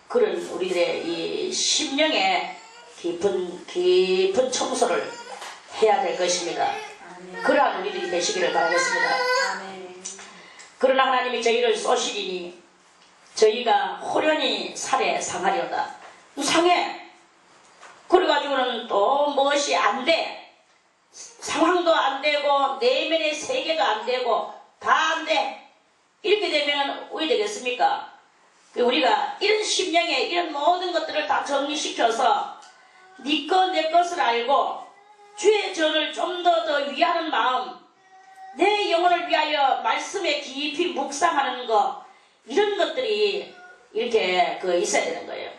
그런 우리들의 이 심령의 깊은 청소를 해야 될 것입니다. 아멘. 그러한 우리들이 되시기를 바라겠습니다. 아멘. 그러나 하나님이 저희를 쏘시리니 저희가 호련히 살에 상하려다. 상해. 그래가지고는 또 무엇이 안 돼. 상황도 안 되고 내면의 세계도 안 되고 다 안 돼. 이렇게 되면 왜 되겠습니까? 우리가 이런 심령에 이런 모든 것들을 다 정리시켜서 네 것 내 것을 알고 주의 전을 좀 더 위하는 마음, 내 영혼을 위하여 말씀에 깊이 묵상하는 것, 이런 것들이 이렇게 있어야 되는 거예요.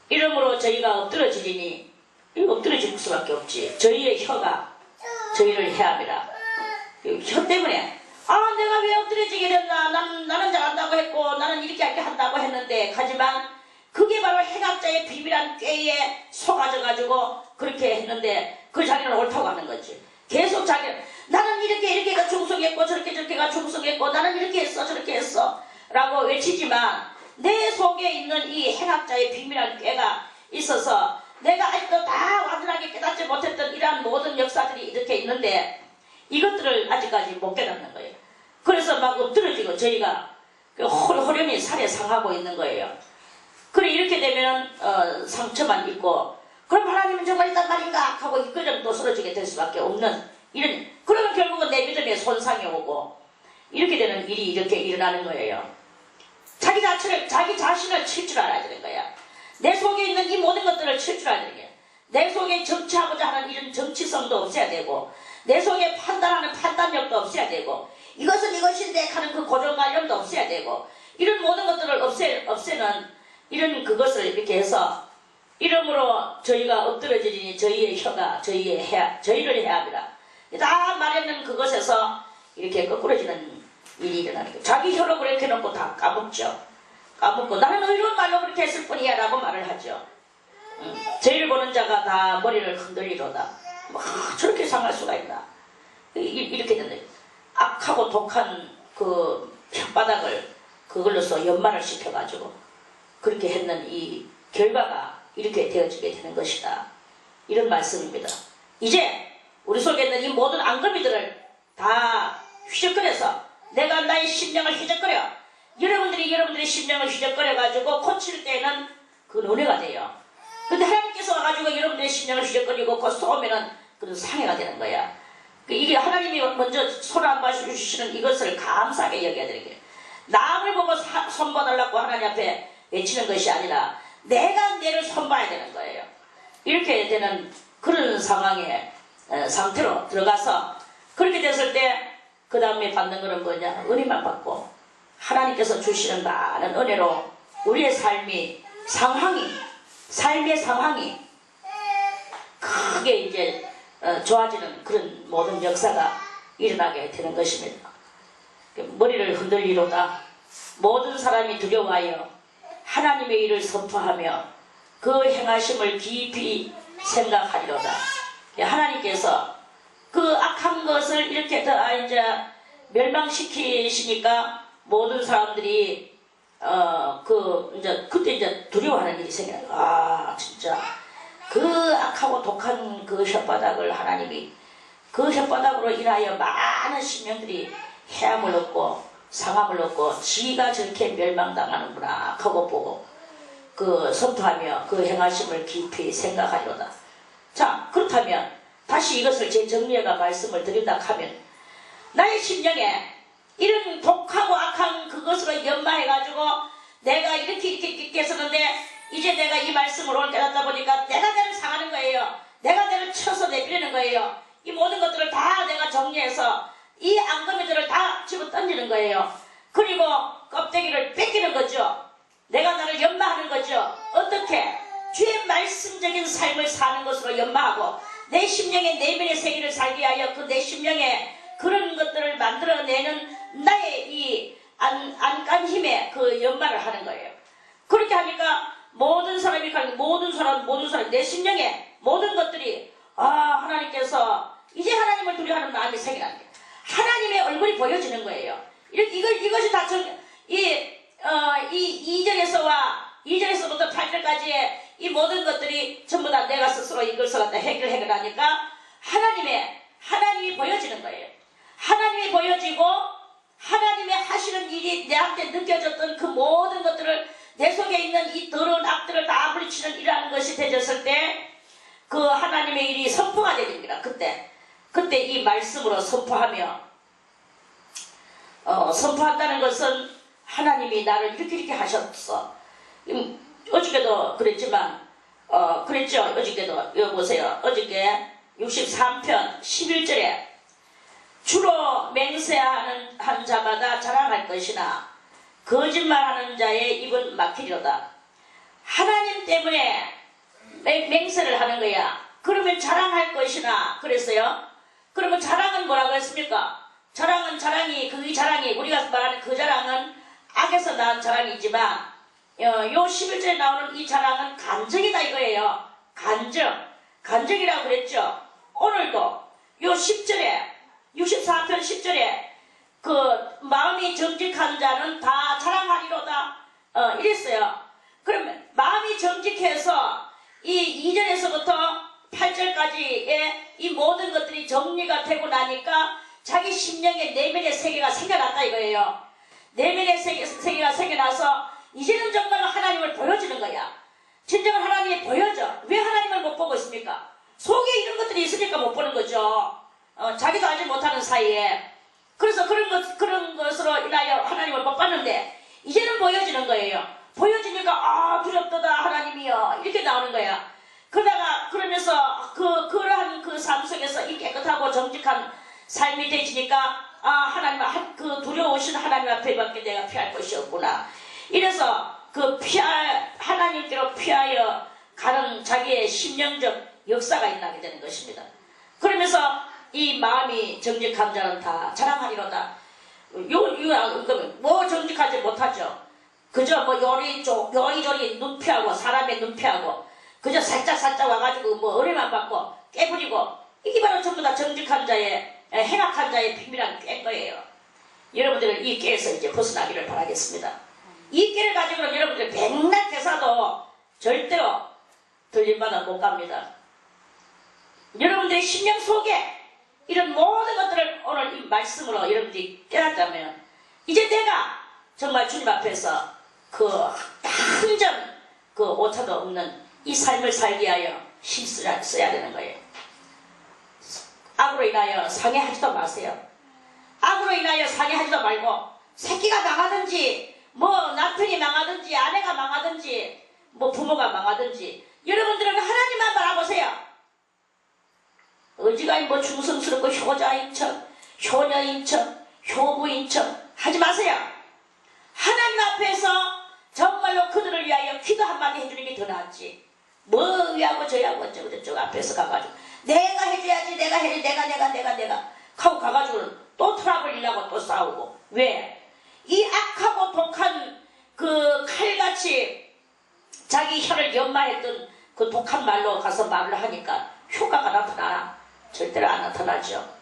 이러므로 저희가 엎드러지리니 엎드러질 수밖에 없지. 저희의 혀가 저희를 해합니다. 혀 때문에 내가 왜 엎드려지게 됐나, 나는 잘한다고 했고 나는 이렇게 한다고 했는데, 하지만 그게 바로 행악자의 비밀한 꾀에 속아져가지고 그렇게 했는데 그 자기는 옳다고 하는 거지. 계속 자기는 나는 이렇게가 충성했고 저렇게가 충성했고 나는 이렇게 했어 저렇게 했어 라고 외치지만 내 속에 있는 이 행악자의 비밀한 꾀가 있어서 내가 아직도 다 완전하게 깨닫지 못했던 이러한 모든 역사들이 이렇게 있는데 이것들을 아직까지 못 깨닫는 거예요. 그래서 막 엎드러지고 저희가 호련히 살에 상하고 있는 거예요. 그래 이렇게 되면 상처만 있고 그럼 하나님은 정말 있단 말인가 하고 이끌면 또 쓰러지게 될 수밖에 없는 이런, 그러면 결국은 내 믿음에 손상이 오고 이렇게 되는 일이 이렇게 일어나는 거예요. 자기 자신을 칠 줄 알아야 되는 거야. 내 속에 있는 이 모든 것들을 칠 줄 알아야 되는 거야. 내 속에 정치하고자 하는 이런 정치성도 없애야 되고 내 속에 판단하는 판단력도 없애야 되고 이것은 이것인데 하는 그 고정관념도 없애야 되고 이런 모든 것들을 없애는 이런 그것을 이렇게 해서 이러므로 저희가 엎드러지니 저희의 혀가 저희를 해합니다. 다 말했는 그것에서 이렇게 거꾸러지는 일이 일어나는 거예요. 자기 혀로 그렇게 해놓고 다 까먹죠. 까먹고 나는 의로운 말로 그렇게 했을 뿐이야 라고 말을 하죠. 저희를 보는 자가 다 머리를 흔들리로다. 저렇게 상할 수가 있나. 이렇게 된다. 악하고 독한 그 혓바닥을 그걸로서 연만을 시켜가지고 그렇게 했는 이 결과가 이렇게 되어지게 되는 것이다. 이런 말씀입니다. 이제 우리 속에 있는 이 모든 앙금이들을 다 휘적거려서 내가 나의 심령을 휘적거려 여러분들의 심령을 휘적거려가지고 고칠 때는 그 은혜가 돼요. 근데 하나님께서 와가지고 여러분들의 심령을 휘적거리고 곧 쏘면은 그런 상해가 되는 거야. 이게 하나님이 먼저 손을 안 봐주시는 이것을 감사하게 여겨야 되는 거예요. 남을 보고 손봐달라고 하나님 앞에 외치는 것이 아니라 내가 내를 손봐야 되는 거예요. 이렇게 되는 그런 상태로 들어가서 그렇게 됐을 때 그 다음에 받는 것은 뭐냐? 은혜만 받고 하나님께서 주시는 많은 은혜로 우리의 삶의 상황이 크게 이제 좋아지는 그런 모든 역사가 일어나게 되는 것입니다. 머리를 흔들리로다 모든 사람이 두려워하여 하나님의 일을 선포하며 그 행하심을 깊이 생각하리로다. 하나님께서 그 악한 것을 이렇게 다 이제 멸망시키시니까 모든 사람들이 그때 이제 두려워하는 일이 생겨요. 아, 진짜 그 악하고 독한 그 혓바닥을 하나님이 그 혓바닥으로 인하여 많은 신명들이 해함을 얻고 상함을 얻고 지가 저렇게 멸망당하는구나 하고 보고 그 선포하며 그 행하심을 깊이 생각하리로다. 자, 그렇다면 다시 이것을 재정리해가 말씀을 드린다 하면 나의 심령에 이런 독하고 악한 그것으로 연마해가지고 내가 이렇게 했었는데 이제 내가 이 말씀을 오늘 깨닫다 보니까 내가 나를 상하는 거예요. 내가 나를 쳐서 내비리는 거예요. 이 모든 것들을 다 내가 정리해서 이 앙금이들을 다 집어 던지는 거예요. 그리고 껍데기를 뺏기는 거죠. 내가 나를 연마하는 거죠. 어떻게? 주의 말씀적인 삶을 사는 것으로 연마하고 내 심령의 내면의 세계를 살게 하여 그 내 심령에 그런 것들을 만들어내는 나의 이 안간 힘에 그 연마를 하는 거예요. 그렇게 하니까 모든 사람이 모든 사람 내 심령에 모든 것들이 하나님께서 이제 하나님을 두려워하는 마음이 생겨납니다. 하나님의 얼굴이 보여지는 거예요. 이것이 다 2절에서부터 8절까지의 이 모든 것들이 전부 다 내가 스스로 이것을 갖다 해결하니까 하나님이 보여지는 거예요. 하나님이 보여지고 하나님의 하시는 일이 내한테 느껴졌던 그 모든 것들을 내 속에 있는 이 더러운 악들을 다 물리치는 일이라는 것이 되졌을 때 그 하나님의 일이 선포가 됩니다. 그때 이 말씀으로 선포하며 선포한다는 것은 하나님이 나를 이렇게 하셨어. 어저께도 그랬지만 그랬죠. 어저께도 여기 보세요. 어저께 63편 11절에 주로 맹세하는 한 자마다 자랑할 것이나 거짓말하는 자의 입은 막히리로다. 하나님 때문에 맹세를 하는 거야. 그러면 자랑할 것이나 그랬어요. 그러면 자랑은 뭐라고 했습니까? 자랑이 우리가 말하는 그 자랑은 악에서 낳은 자랑이지만 요 11절에 나오는 이 자랑은 간증이다 이거예요. 간증이라고 그랬죠. 오늘도 요 10절에 64편 10절에 그 마음이 정직한 자는 다 자랑하리로다 이랬어요. 그러면 마음이 정직해서 이 2절에서부터 8절까지의 이 모든 것들이 정리가 되고 나니까 자기 심령의 내면의 세계가 생겨났다 이거예요. 내면의 세계가 생겨나서 이제는 정말로 하나님을 보여주는 거야. 진정한 하나님이 보여져. 왜 하나님을 못 보고 있습니까? 속에 이런 것들이 있으니까 못 보는 거죠. 자기도 알지 못하는 사이에. 그래서 그런 것으로 인하여 하나님을 못 봤는데 이제는 보여지는 거예요. 보여지니까 두렵도다 하나님이여 이렇게 나오는 거야. 그러면서 그러한 그 삶 속에서 이 깨끗하고 정직한 삶이 되지니까 하나님 그 두려우신 하나님 앞에밖에 내가 피할 것이 없구나. 이래서 하나님께로 피하여 가는 자기의 심령적 역사가 일어나게 되는 것입니다. 그러면서 이 마음이 정직한 자는 다 자랑하리로다. 뭐 정직하지 못하죠. 그저 뭐 요리조리 눈 피하고 사람의 눈 피하고 그저 살짝 와가지고 뭐 은혜만 받고 깨부리고 이게 바로 전부 다 정직한 자의 행악한 자의 비밀한 꾀인 거예요. 여러분들은 이 꾀에서 이제 벗어나기를 바라겠습니다. 이 꾀를 가지고는 여러분들 백날 대사도 절대로 들림받아 못 갑니다. 여러분들의 심령 속에 이런 모든 것들을 오늘 이 말씀으로 여러분들이 깨닫다면 이제 내가 정말 주님 앞에서 한 점 오차도 없는 이 삶을 살게 하여 힘써야 되는 거예요. 악으로 인하여 상해하지도 마세요. 악으로 인하여 상해하지도 말고 새끼가 망하든지 뭐 남편이 망하든지 아내가 망하든지 뭐 부모가 망하든지 여러분들은 하나님만 바라보세요. 어지간히 뭐 충성스럽고 효자인 척, 효녀인 척, 효부인 척 하지 마세요. 하나님 앞에서 정말로 그들을 위하여 기도 한마디 해주는 게 더 낫지. 뭐 위하고 저하고 어쩌고 저쩌고 앞에서 가가지고 내가 해줘야지 내가 해야지 내가 하고 가가지고 또 트러블 일하고 또 싸우고. 왜? 이 악하고 독한 그 칼같이 자기 혀를 연마했던 그 독한 말로 가서 말을 하니까 효과가 나타나나? 절대로 안 나타나죠.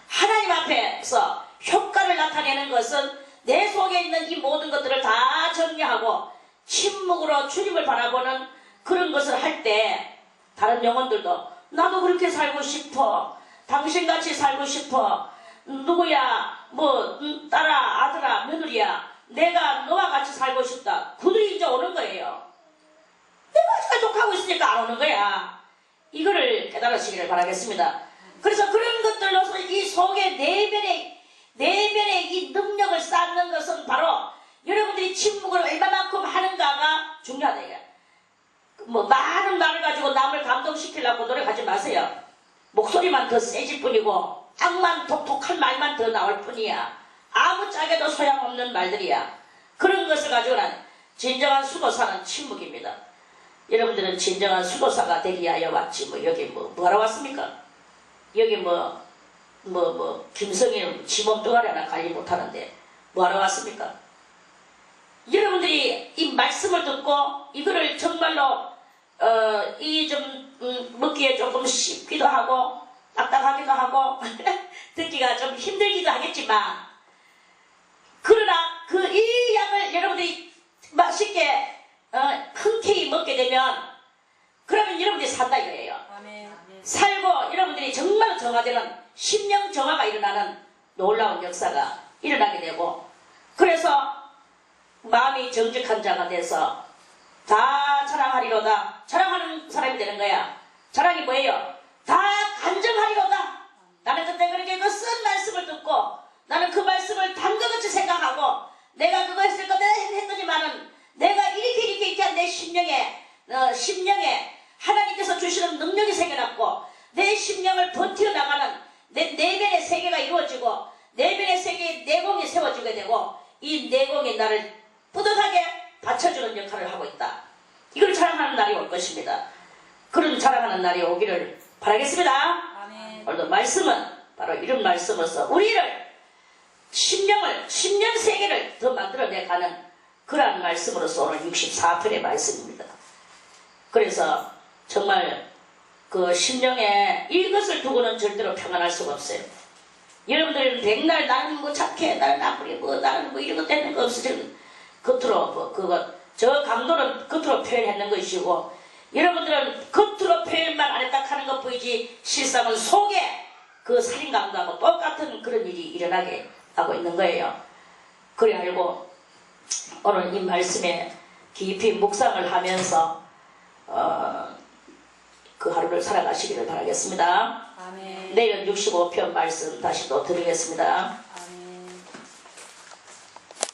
하나님 앞에서 효과를 나타내는 것은 내 속에 있는 이 모든 것들을 다 정리하고 침묵으로 주님을 바라보는 그런 것을 할 때 다른 영혼들도 나도 그렇게 살고 싶어. 당신같이 살고 싶어. 누구야 뭐 딸아 아들아 며느리야 내가 너와 같이 살고 싶다. 그들이 이제 오는 거예요. 내가 자족하고 있으니까 안 오는 거야. 이거를 깨달으시기를 바라겠습니다. 그래서 그런 것들로서 이 속에 내면의 이 능력을 쌓는 것은 바로 여러분들이 침묵을 얼마만큼 하는가가 중요하다. 뭐 많은 말을 가지고 남을 감동시키려고 노력하지 마세요. 목소리만 더 세질 뿐이고 악만 독특한 말만 더 나올 뿐이야. 아무짝에도 소용없는 말들이야. 그런 것을 가지고는 진정한 수도사는 침묵입니다. 여러분들은 진정한 수도사가 되기 위하여 왔지 뭐 여기 뭐하러 왔습니까? 여기 김성일 지몸뚱아리 하나 관리 못하는데 뭐하러 왔습니까? 여러분들이 이 말씀을 듣고 이거를 정말로 먹기에 조금 쉽기도 하고 딱딱하기도 하고 듣기가 좀 힘들기도 하겠지만 그러나 이 약을 여러분들이 맛있게 흔쾌히 먹게 되면 그러면 여러분들이 산다 이거예요. 살고 여러분들이 정말 정화되는 심령 정화가 일어나는 놀라운 역사가 일어나게 되고 그래서 마음이 정직한 자가 돼서 다 자랑하리로다. 자랑하는 사람이 되는 거야. 자랑이 뭐예요? 다 간증하리로다. 나는 그때 그렇게 그 쓴 말씀을 듣고 나는 그 말씀을 담것같이 생각하고 내가 그거 했을 거다 했더니만은 내가 이렇게 한 내 심령에 하나님께서 주시는 능력이 생겨났고 내 심령을 버티어 나가는 내 내면의 세계가 이루어지고 내면의 세계에 내공이 세워지게 되고 이 내공이 나를 뿌듯하게 받쳐주는 역할을 하고 있다. 이걸 자랑하는 날이 올 것입니다. 그런 자랑하는 날이 오기를 바라겠습니다. 아멘. 오늘도 말씀은 바로 이런 말씀으로서 우리를 심령 세계를 더 만들어내가는 그러한 말씀으로서 오늘 64편의 말씀입니다. 그래서 정말 그 심령에 이것을 두고는 절대로 평안할 수가 없어요. 여러분들은 백날 나는 뭐 착해, 나는 아무리 나는 뭐 이런 것 되는 거 없어. 겉으로 저 강도는 겉으로 표현했는 것이고 여러분들은 겉으로 표현만 안 했다 하는 것 보이지 실상은 속에 그 살인 강도하고 똑같은 그런 일이 일어나게 하고 있는 거예요. 그래 알고 오늘 이 말씀에 깊이 묵상을 하면서 그 하루를 살아가시기를 바라겠습니다. 아멘. 내일은 65편 말씀 다시 또 드리겠습니다.